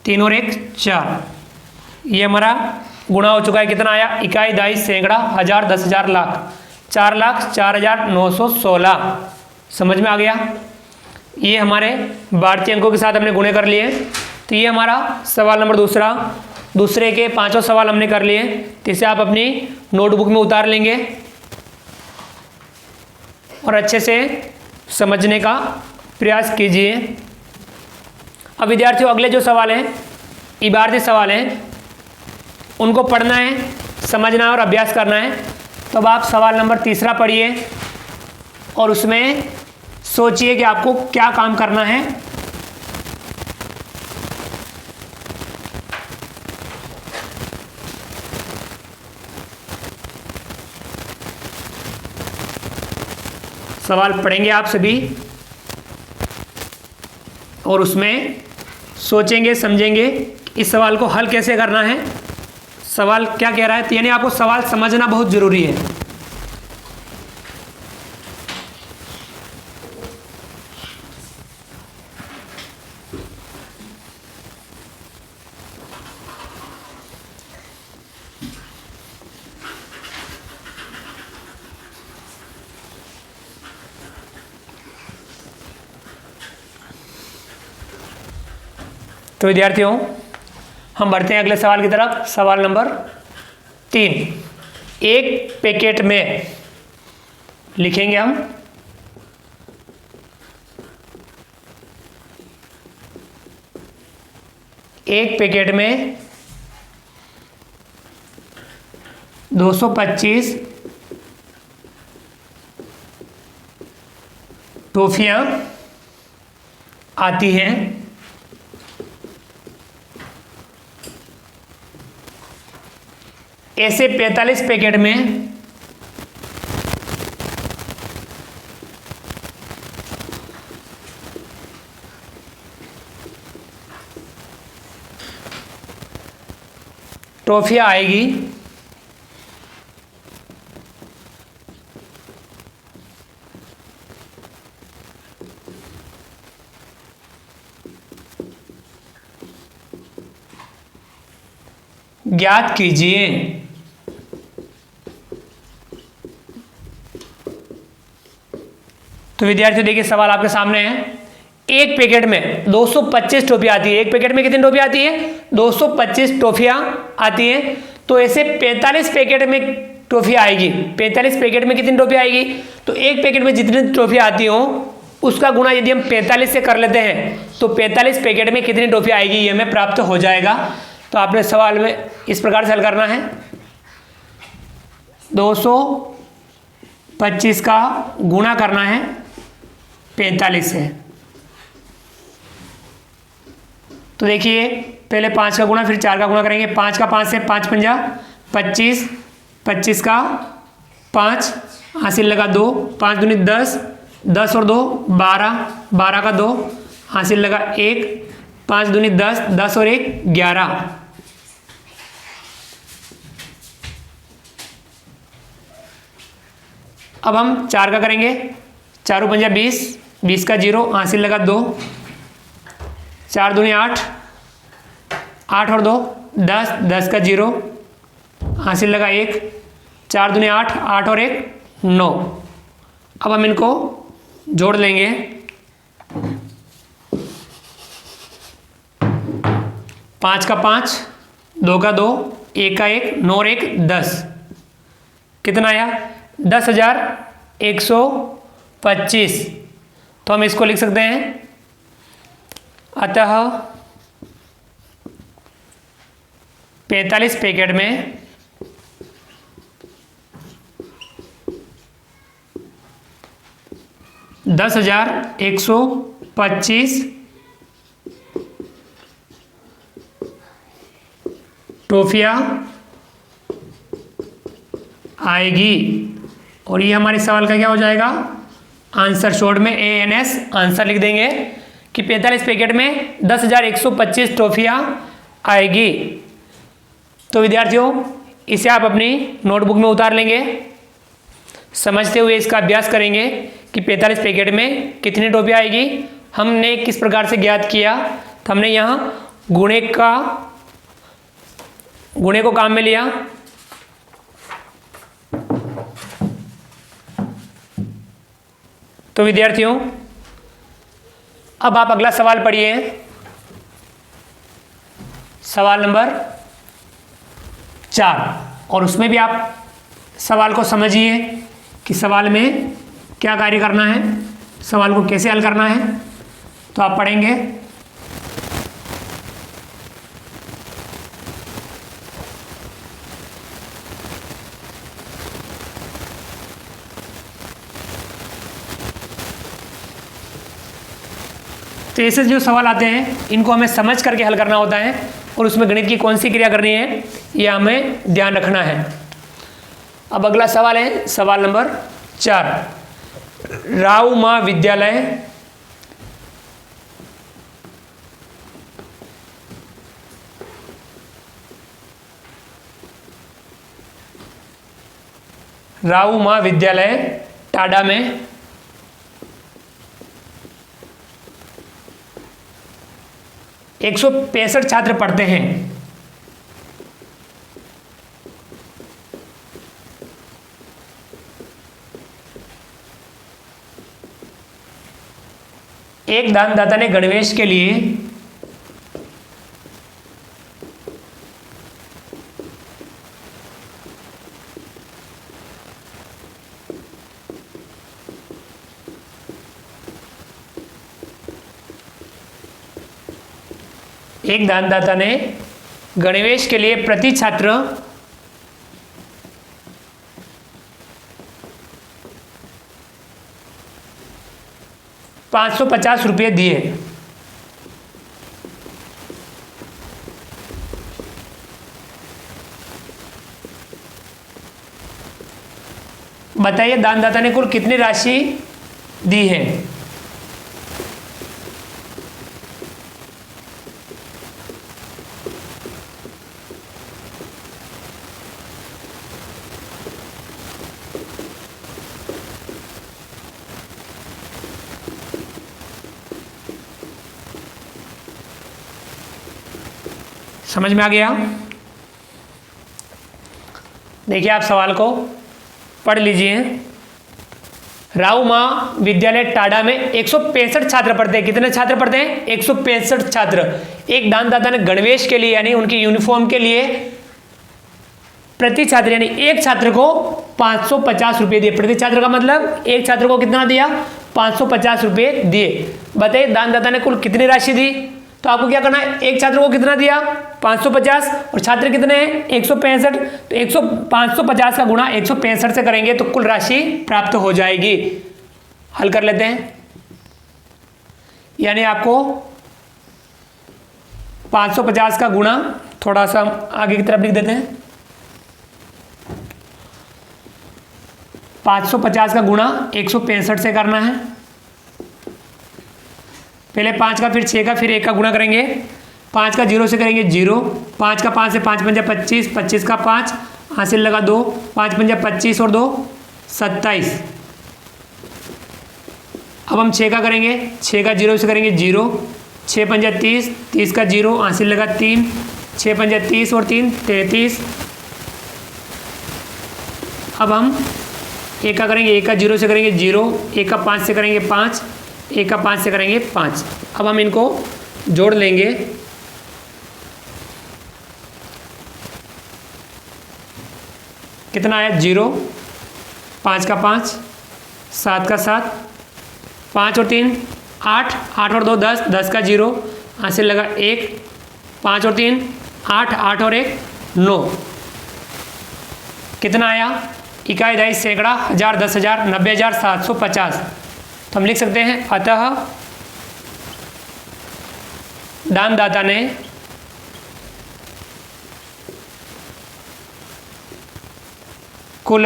3 और 1 4। ये हमारा गुणा हो चुका है। कितना आया? इकाई, दाई, सैकड़ा, हजार, 10,000, लाख, 4,04,916। समझ में आ गया? ये हमारे भारतीय अंकों के साथ हमने गुणे कर लिए। तो ये हमारा सवाल नंबर दूसरा। दूसरे के 5 सवाल हमने कर लिए, तो इसे आप अपनी नोटबुक में उतार लेंगे और अच्छे से समझने का प्रयास कीजिए। अब विद्यार्थियों, अगले जो सवाल हैं, इबारती सवाल हैं, उनको पढ़ना है, समझना है और अभ्यास करना है। तो अब आप सवाल नंबर तीसरा पढ़िए और उसमें सोचिए कि आपको क्या काम करना है। सवाल पढ़ेंगे आप सभी और उसमें सोचेंगे, समझेंगे इस सवाल को हल कैसे करना है, सवाल क्या कह रहा है। तो यानी आपको सवाल समझना बहुत जरूरी है। तो विद्यार्थियों हम बढ़ते हैं अगले सवाल की तरफ। सवाल नंबर 3। एक पैकेट में लिखेंगे हम एक पैकेट में 225 टॉफियां आती हैं। ऐसे 45 पैकेट में टॉफियां आएगी। ज्ञात कीजिए तो विद्यार्थियों देखिए सवाल आपके सामने है। एक पैकेट में 225 टॉफियां आती है। एक पैकेट में कितनी टॉफियां आती है? 225 टॉफियां आती हैं। तो ऐसे 45 पैकेट में टॉफियां आएगी। 45 पैकेट में कितनी टॉफियां आएगी? तो एक पैकेट में जितनी टॉफियां आती हो उसका गुणा यदि हम 45 से कर लेते हैं तो 45 पैकेट में कितनी टॉफियां आएगी ये हमें प्राप्त हो जाएगा। तो आपने सवाल में इस प्रकार से हल करना है। 225 का गुणा करना है 45 से। तो देखिए पहले 5 का गुणा फिर 4 का गुणा करेंगे। 5 का 5 से 5 पंजा 25, 25 का 5 हासिल लगा 2, 5 दूनी 10, 10 और 2 12, 12 का 2 हासिल लगा 1, 5 दूनी 10, 10 और 1 11। अब हम 4 का करेंगे। 4 पंजा 20, 20 का 0 हासिल लगा 2, 4 दूनी 8, 8 और 2 10, 10 का 0 हासिल लगा 1, 4 दूनी 8, 8 और 1 9। अब हम इनको जोड़ लेंगे। 5 का 5, 2 का 2, 1 का 1, 9 और 1 10। कितना आया? 10,125। तो हम इसको लिख सकते हैं अतः 45 पैकेट में 10,125 टॉफियां आएगी। और ये हमारे सवाल का क्या हो जाएगा? आंसर। शॉर्ट में ANS आंसर लिख देंगे कि 45 पैकेट में 10,125 टॉफियां आएगी। तो विद्यार्थियों इसे आप अपनी नोटबुक में उतार लेंगे। समझते हुए इसका अभ्यास करेंगे कि 45 पैकेट में कितनी टॉफियां आएगी। हमने किस प्रकार से ज्ञात किया? तो हमने यहाँ गुणे को काम में लिया। तो विद्यार्थियों अब आप अगला सवाल पढ़िए। सवाल नंबर 4 और उसमें भी आप सवाल को समझिए कि सवाल में क्या कार्य करना है, सवाल को कैसे हल करना है। तो आप पढ़ेंगे तो ऐसे जो सवाल आते हैं इनको हमें समझ करके हल करना होता है और उसमें गणित की कौन सी क्रिया करनी है ये हमें ध्यान रखना है। अब अगला सवाल है सवाल नंबर 4। राव महाविद्यालय राव महाविद्यालय टाडा में 165 छात्र पढ़ते हैं। एक दानदाता ने गणवेश के लिए एक दानदाता ने गणवेश के लिए प्रति छात्र 550 रुपये दिए। बताइए दानदाता ने कुल कितनी राशि दी है। समझ में आ गया? देखिए आप सवाल को पढ़ लीजिए। राऊ माँ विद्यालय टाडा में 165 छात्र पढ़ते हैं। कितने छात्र पढ़ते हैं? 165 छात्र। एक दानदाता ने गणवेश के लिए यानी उनकी यूनिफॉर्म के लिए प्रति छात्र यानी एक छात्र को 550 रुपये दिए। प्रति छात्र का मतलब एक छात्र को कितना दिया? 550 रुपये दिए। बताइए दानदाता ने कुल कितनी राशि दी? तो आपको क्या करना है, एक छात्र को कितना दिया? 550 और छात्र कितने हैं? 165। तो 550 का गुणा 165 से करेंगे तो कुल राशि प्राप्त हो जाएगी। हल कर लेते हैं। यानी आपको 550 का गुणा थोड़ा सा आगे की तरफ लिख देते हैं। 550 का गुणा 165 से करना है। पहले 5 का फिर 6 का फिर 1 का गुणा करेंगे। 5 का 0 से करेंगे 0, 5 का 5 से 5 पंजा 25, 25 का 5 हासिल लगा 2, 5 पंजा 25 और 2 27। अब हम 6 का करेंगे। 6 का 0 से करेंगे 0, 6 पंजा 30, 30 का 0 हासिल लगा 3, 6 पंजा 30 और 3 33। अब हम 1 का करेंगे। 1 का 0 से करेंगे 0, 1 का 5 से करेंगे 5, 1 का 5 से करेंगे 5। अब हम इनको जोड़ लेंगे। कितना आया? 0, 5 का 5, 7 का 7, 5 और 3 8, 8 और 2 10, 10 का 0 हासिल लगा 1, 5 और 3 8, 8 और 1 9। कितना आया? इकाई, दहाई, सैकड़ा, हजार, 10,000, 90,750। तो हम लिख सकते हैं अतः दानदाता ने कुल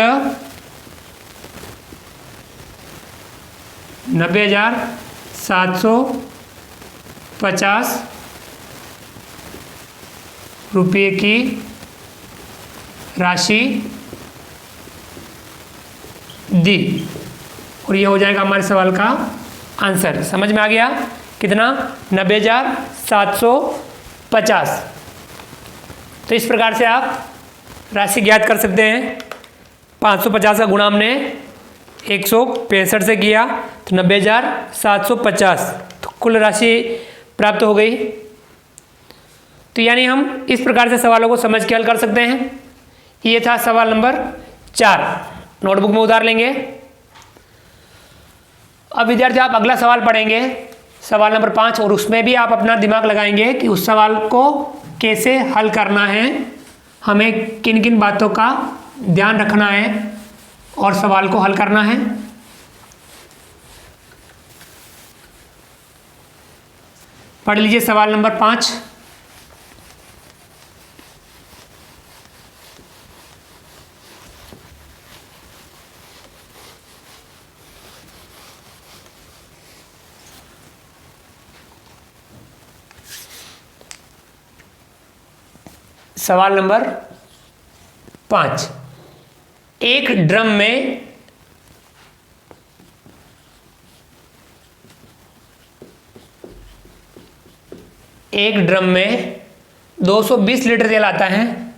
90,750 रुपये की राशि दी। और ये हो जाएगा हमारे सवाल का आंसर। समझ में आ गया? कितना? 90,750। तो इस प्रकार से आप राशि ज्ञात कर सकते हैं। 550 का गुणा हमने 165 से किया तो 90,750, तो कुल राशि प्राप्त हो गई। तो यानी हम इस प्रकार से सवालों को समझ के हल कर सकते हैं। ये था सवाल नंबर 4। नोटबुक में उतार लेंगे। अब विद्यार्थी आप अगला सवाल पढ़ेंगे, सवाल नंबर 5, और उसमें भी आप अपना दिमाग लगाएंगे कि उस सवाल को कैसे हल करना है, हमें किन किन बातों का ध्यान रखना है और सवाल को हल करना है। पढ़ लीजिए सवाल नंबर 5। सवाल नंबर 5। एक ड्रम में एक ड्रम में 220 लीटर तेल आता है।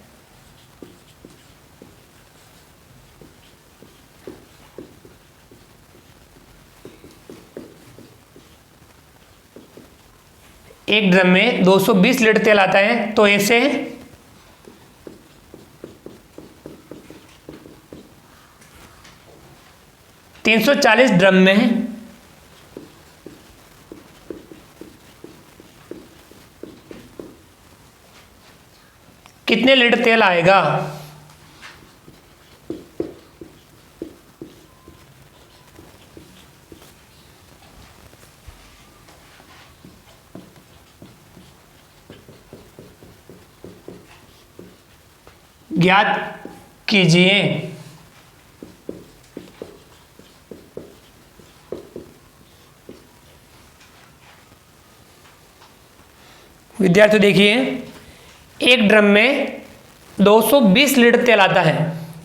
एक ड्रम में 220 लीटर तेल आता है, तो ऐसे 340 ड्रम में 1 कितने लीटर तेल आएगा? ज्ञात कीजिए। विद्यार्थी देखिए, एक ड्रम में 220 लीटर तेल आता है।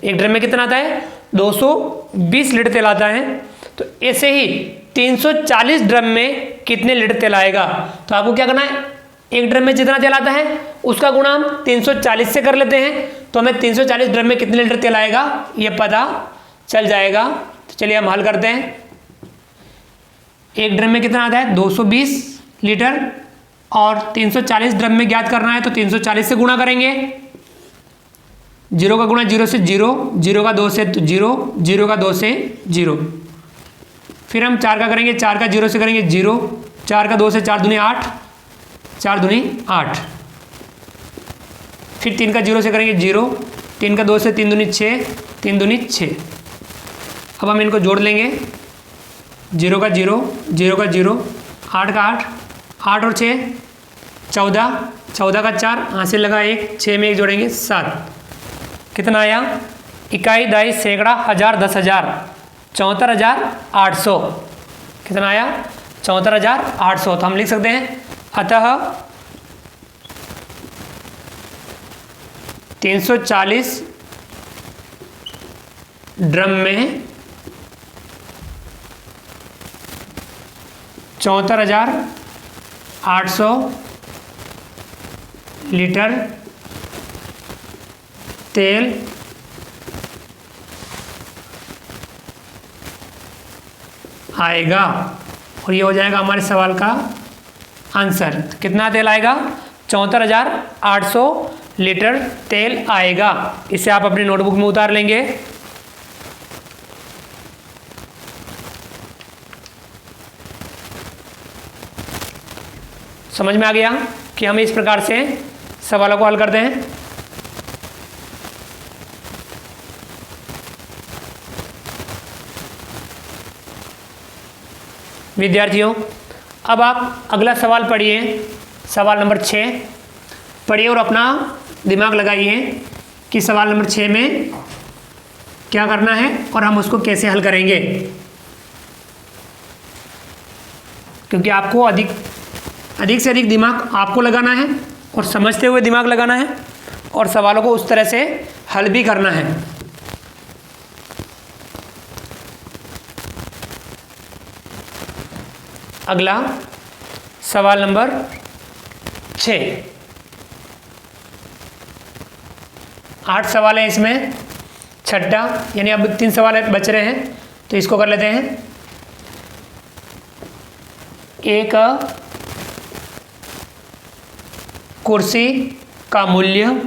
एक ड्रम में कितना आता है? 220 लीटर तेल आता है। तो ऐसे ही 340 ड्रम में कितने लीटर तेल आएगा? तो आपको क्या करना है, एक ड्रम में जितना तेल आता है उसका गुणा हम 340 से कर लेते हैं, तो हमें 340 ड्रम में कितने लीटर तेल आएगा ये पता चल जाएगा। तो चलिए हम हल करते हैं। एक ड्रम में कितना आता है? 220 लीटर, और 340 ड्रम में ज्ञात करना है तो 340 से गुणा करेंगे। जीरो का गुणा जीरो से जीरो, जीरो का 2 से जीरो, जीरो का 2 से जीरो। फिर हम 4 का करेंगे, 4 का 0 से करेंगे जीरो, 4 का 2 से 4 दूनी 8, 4 दूनी 8। फिर 3 का 0 से करेंगे जीरो, 3 का 2 से 3 दूनी 6, 3 दूनी 6। अब हम इनको जोड़ लेंगे, 0 का 0, 0 का 0, 8 का 8, 8 और 6 14, 14 का 4, हासिल लगा 1, 6 में 1 जोड़ेंगे 7। कितना आया? इकाई, दाई, सैकड़ा, हजार, 10,000, 74,800। कितना आया? 74,800। तो हम लिख सकते हैं अतः 340 ड्रम में 74,800 लीटर तेल आएगा, और ये हो जाएगा हमारे सवाल का आंसर। कितना तेल आएगा? 74,800 लीटर तेल आएगा। इसे आप अपनी नोटबुक में उतार लेंगे। समझ में आ गया कि हम इस प्रकार से सवालों को हल करते हैं। विद्यार्थियों, अब आप अगला सवाल पढ़िए, सवाल नंबर 6 पढ़िए और अपना दिमाग लगाइए कि सवाल नंबर 6 में क्या करना है और हम उसको कैसे हल करेंगे, क्योंकि आपको अधिक से अधिक दिमाग आपको लगाना है और समझते हुए दिमाग लगाना है और सवालों को उस तरह से हल भी करना है। अगला सवाल नंबर 6, 8 सवाल हैं इसमें, छठा यानी अब 3 सवाल बच रहे हैं, तो इसको कर लेते हैं। एक कुर्सी का मूल्य,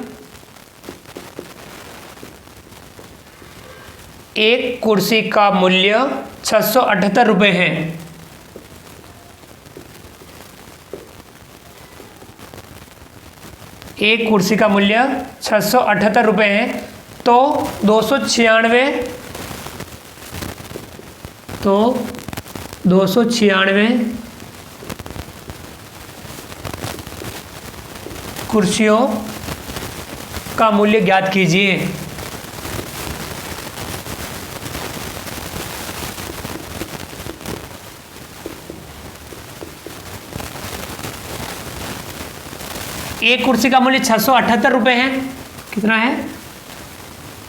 एक कुर्सी का मूल्य 678 रुपये है। एक कुर्सी का मूल्य 678 रुपये है, तो 296 कुर्सियों का मूल्य ज्ञात कीजिए। एक कुर्सी का मूल्य 678 रुपये है। कितना है?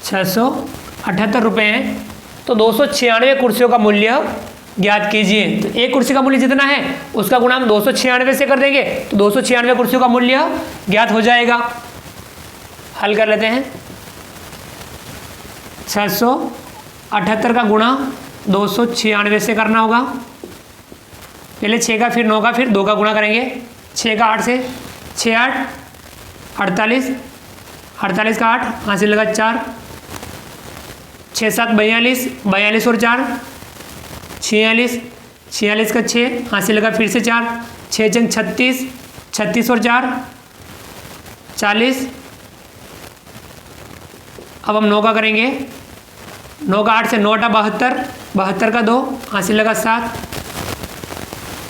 678 रुपये है, तो 296 कुर्सियों का मूल्य ज्ञात कीजिए। तो एक कुर्सी का मूल्य जितना है उसका गुणा हम 296 से कर देंगे, तो 296 कुर्सियों का मूल्य ज्ञात हो जाएगा। हल कर लेते हैं। 678 का गुणा 296 से करना होगा। पहले 6 का, फिर 9 का, फिर 2 का गुणा करेंगे। 6 का 8 से, 6 8 48, 48 का 8 हासिल लगा 4, 6 7 42, 42 और 4 46, 46 का 6 हासिल लगा फिर से 4, 6 जंग 36, 36 और 4 40, अब हम 9 का करेंगे, 9 का 8 से 9 8 72, 72 का 2 हासिल लगा 7,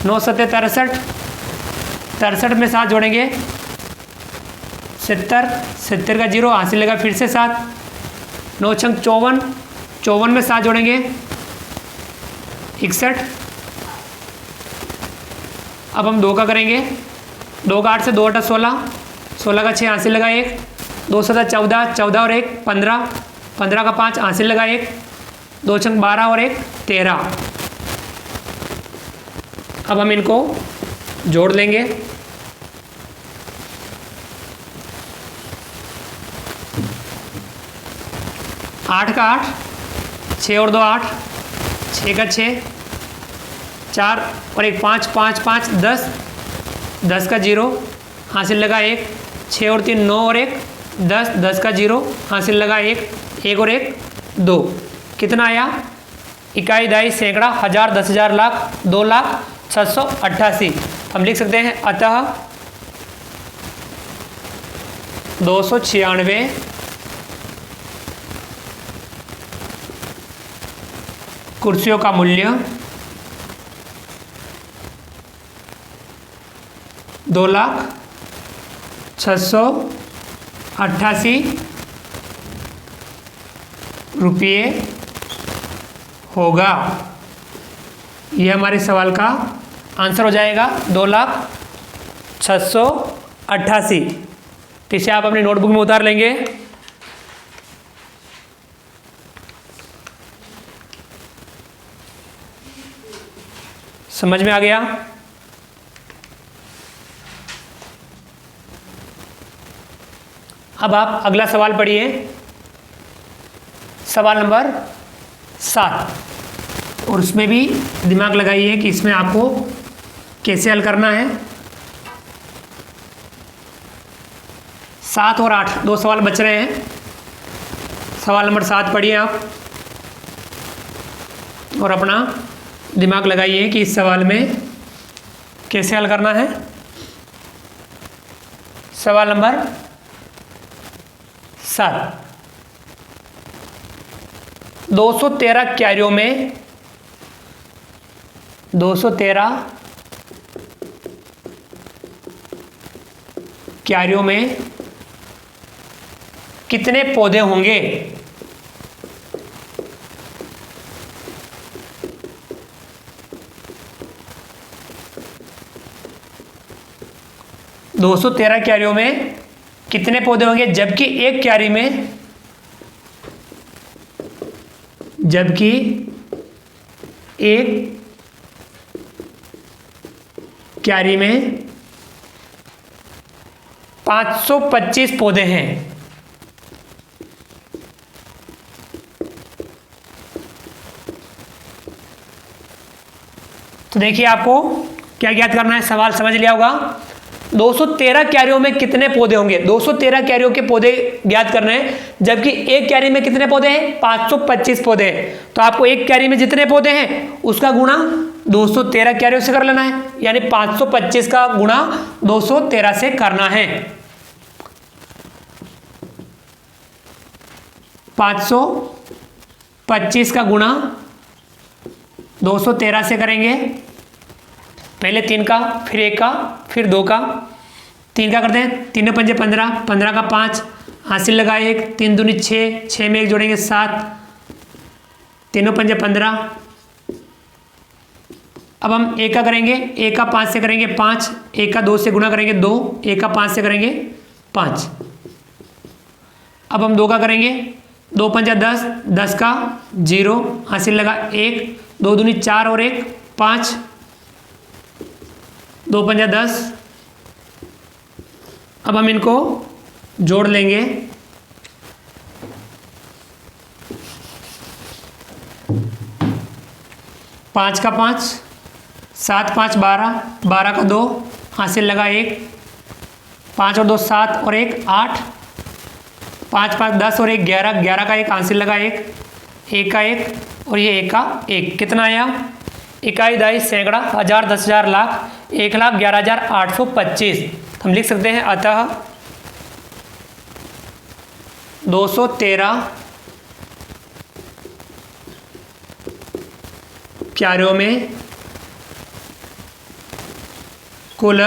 9 7 63, 63 में 7 जोड़ेंगे 70, 70 का 0 हासिल लगा फिर से 7, 9 छंग 54, 54 में 7 जोड़ेंगे 61। अब हम 2 का करेंगे, 2 का 8 से 2 8 16, 16 का 6 हासिल लगा 1, 2 7 14, 14 और 1 15, 15 का 5 हासिल लगा 1, 2 छंग 12 और 1 13। अब हम इनको जोड़ लेंगे, आठ का 8, 6 और 2 8, 6 का 6, 4 और 1 5, 5 5 10, 10 का 0 हासिल लगा 1, 6 और 3 9 और 1 10, 10 का 0 हासिल लगा 1, 1 और 1 2। कितना आया? इकाई दाई सैकड़ा हजार 10 हजार लाख 2,06,88। हम लिख सकते हैं अतः 296 कुर्सियों का मूल्य 2,06,88 रुपये होगा। यह हमारे सवाल का आंसर हो जाएगा 2,06,88। तो इसे आप अपनी नोटबुक में उतार लेंगे। समझ में आ गया? अब आप अगला सवाल पढ़िए, सवाल नंबर 7, और उसमें भी दिमाग लगाइए कि इसमें आपको कैसे हल करना है। 7 और 8 दो सवाल बच रहे हैं। सवाल नंबर 7 पढ़िए आप और अपना दिमाग लगाइए कि इस सवाल में कैसे हल करना है। सवाल नंबर 7, 213 क्यारियों में 213 क्यारियों में कितने पौधे होंगे? दो 213 क्यारियों में कितने पौधे होंगे जबकि एक क्यारी में 525 पौधे हैं। तो देखिए आपको क्या ज्ञात करना है, सवाल समझ लिया होगा। 213 क्यारियों में कितने पौधे होंगे? 213 क्यारियों के पौधे ज्ञात करने हैं, जबकि एक क्यारी में कितने पौधे हैं? 525 पौधे हैं। तो आपको एक क्यारी में जितने पौधे हैं उसका गुणा 213 क्यारियों से कर लेना है, यानी 525 का गुणा 213 से करना है। 525 का गुणा 213 से करेंगे, पहले 3 का, फिर 1 का, फिर 2 का। 3 का करते हैं, 3 पंजे 15, 15 का 5 हासिल लगा 1, 3 दूनी 6, 6 में 1 जोड़ेंगे 7, 3 पंजे 15। अब हम 1 का करेंगे, 1 का 5 से करेंगे 5, 1 का 2 से गुणा करेंगे 2, 1 का 5 से करेंगे 5। अब हम 2 का करेंगे, 2 पंजा 10, 10 का 0 हासिल लगा 1, 2 दूनी 4 और 1 5, 2 पंजा 10। अब हम इनको जोड़ लेंगे, पाँच का 5, 7 5 12, 12 का 2 हासिल लगा 1, 5 और 2 7 और 1 8, 5 5 10 और 1 11, 11 का 1 हासिल लगा 1, 1 का 1 और ये 1 का 1। कितना आया? इकाई दाई सैकड़ा हजार 10 हजार लाख 1,11,825। हम लिख सकते हैं अतः 213 क्यारियों में कुल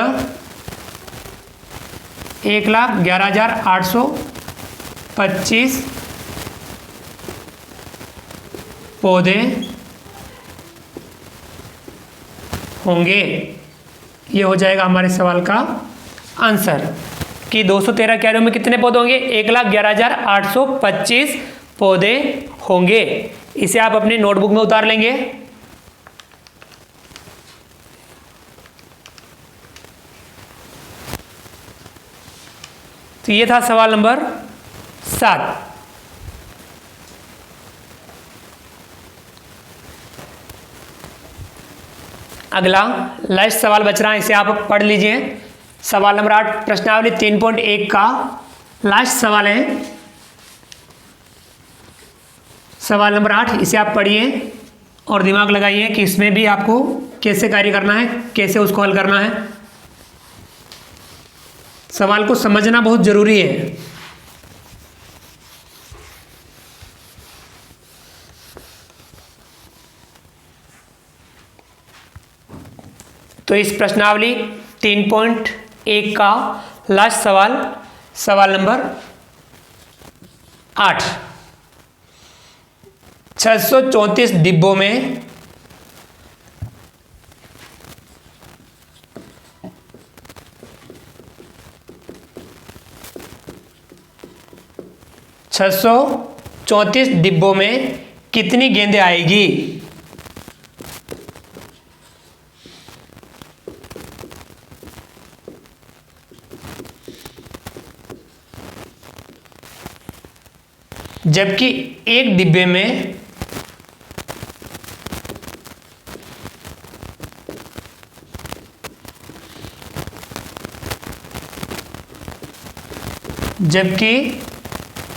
1,11,825 पौधे होंगे। ये हो जाएगा हमारे सवाल का आंसर कि 213 क्यारियों में कितने पौधे होंगे, 1,11,825 पौधे होंगे। इसे आप अपने नोटबुक में उतार लेंगे। तो ये था सवाल नंबर 7। अगला लास्ट सवाल बच रहा है, इसे आप पढ़ लीजिए। सवाल नंबर 8 प्रश्नावली 3.1 का लास्ट सवाल है। सवाल नंबर 8 इसे आप पढ़िए और दिमाग लगाइए कि इसमें भी आपको कैसे कार्य करना है, कैसे उसको हल करना है। सवाल को समझना बहुत जरूरी है। तो इस प्रश्नावली 3.1 का लास्ट सवाल, सवाल नंबर 8, 634 डिब्बों में 634 डिब्बों में कितनी गेंदें आएगी? जबकि एक डिब्बे में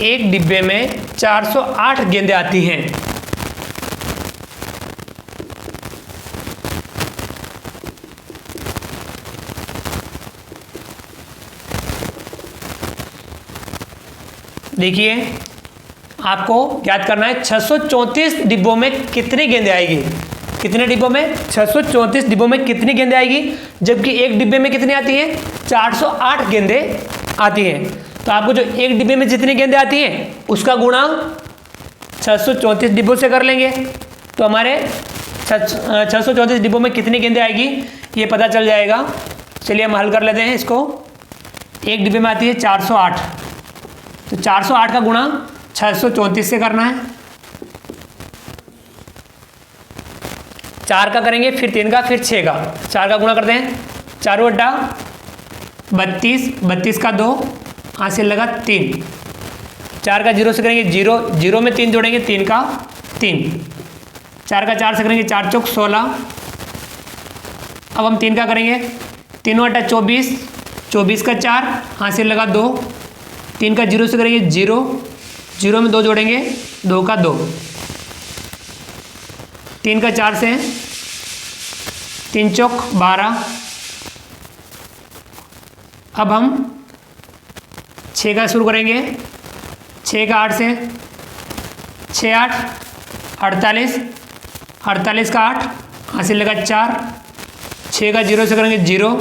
एक डिब्बे में 408 गेंदें आती हैं। देखिए आपको याद करना है 634 डिब्बों में कितनी गेंदें आएगी। कितने डिब्बों में? 634 डिब्बों में कितनी गेंदें आएगी, जबकि एक डिब्बे में कितनी आती हैं? 408 गेंदें आती हैं। तो आपको जो एक डिब्बे में जितनी गेंदें आती हैं उसका गुणा 634 डिब्बों से कर लेंगे, तो हमारे 634 डिब्बों में कितनी गेंदें आएगी ये पता चल जाएगा। चलिए हम हल कर लेते हैं इसको। एक डिब्बे में आती है 408, तो 408 का गुणा 634 से करना है। 4 का करेंगे, फिर 3 का, फिर 6 का। 4 का गुणा करते हैं, 4 बटा 32, 32 का 2, हासिल लगा 3। 4 का 0 से करेंगे 0, 0 में 3 जोड़ेंगे, 3 का 3। 4 का 4 से करेंगे 4 चौक 16। अब हम 3 का करेंगे, 3 बटा 24, 24 का 4, हासिल लगा 2। 3 का 0 से करेंगे 0, 0 में 2 जोड़ेंगे, 2 का 2। 3 का 4 से 3 चौक 12। अब हम 6 का शुरू करेंगे, 6 का 8 से, 6 8 48, 48 का 8, हासिल लगा 4। 6 का 0 से करेंगे 0,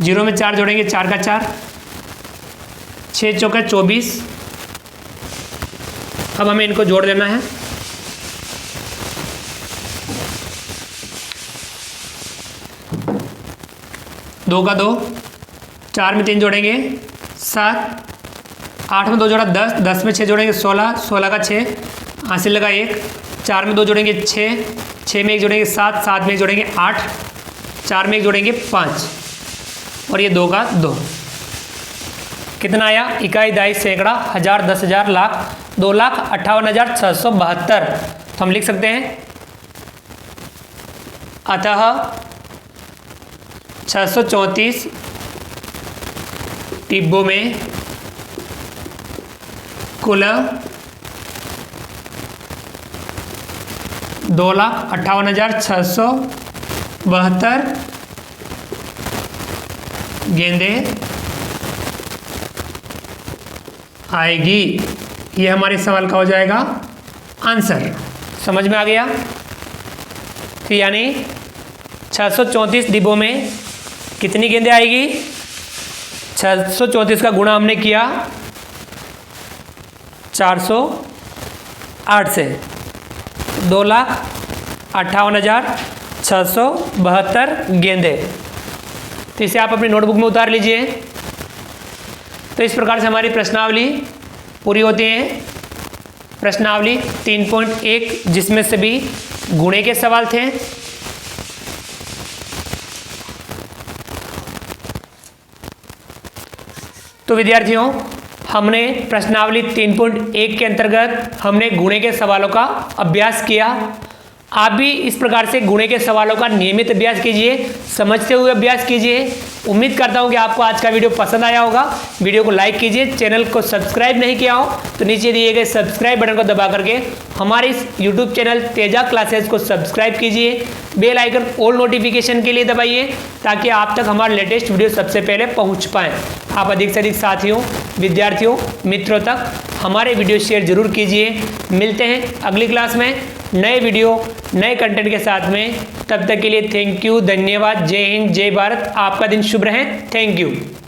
0 में 4 जोड़ेंगे, 4 का 4। 6 चौका 24। अब हमें इनको जोड़ देना है। दो का 2, 4 में 3 जोड़ेंगे 7, 8 में 2 जोड़ा 10, 10 में 6 जोड़ेंगे 16, 16 का 6, हासिल लगा 1। 4 में 2 जोड़ेंगे 6, 6 में 1 जोड़ेंगे 7, 7 में 1 जोड़ेंगे 8, 4 में 1 जोड़ेंगे 5, और ये 2 का 2। कितना आया? इकाई, दाई, सैकड़ा, हजार, 10,000, लाख, 2,58,672। तो हम लिख सकते हैं अतः 634 डिब्बों में कुल 2,58,672 गेंदें आएगी। ये हमारे सवाल का हो जाएगा आंसर। समझ में आ गया? तो यानी 634 डिब्बों में कितनी गेंदें आएगी? 634 का गुणा हमने किया 408 से, 2,58,672 गेंदें। तो इसे आप अपनी नोटबुक में उतार लीजिए। तो इस प्रकार से हमारी प्रश्नावली पूरी होती है। प्रश्नावली 3.1 जिसमें सभी गुणे के सवाल थे। तो विद्यार्थियों, हमने प्रश्नावली 3.1 के अंतर्गत हमने गुणे के सवालों का अभ्यास किया। आप भी इस प्रकार से गुणे के सवालों का नियमित अभ्यास कीजिए, समझते हुए अभ्यास कीजिए। उम्मीद करता हूं कि आपको आज का वीडियो पसंद आया होगा। वीडियो को लाइक कीजिए, चैनल को सब्सक्राइब नहीं किया हो तो नीचे दिए गए सब्सक्राइब बटन को दबा करके हमारे इस यूट्यूब चैनल तेजा क्लासेस को सब्सक्राइब कीजिए। बेल आइकन ऑल नोटिफिकेशन के लिए दबाइए ताकि आप तक हमारे लेटेस्ट वीडियो सबसे पहले पहुँच पाएँ। आप अधिक से अधिक साथियों, विद्यार्थियों, मित्रों तक हमारे वीडियो शेयर जरूर कीजिए। मिलते हैं अगली क्लास में नए वीडियो नए कंटेंट के साथ में। तब तक के लिए थैंक यू, धन्यवाद। जय हिंद, जय भारत। आपका दिन शुभ रहे। Thank you.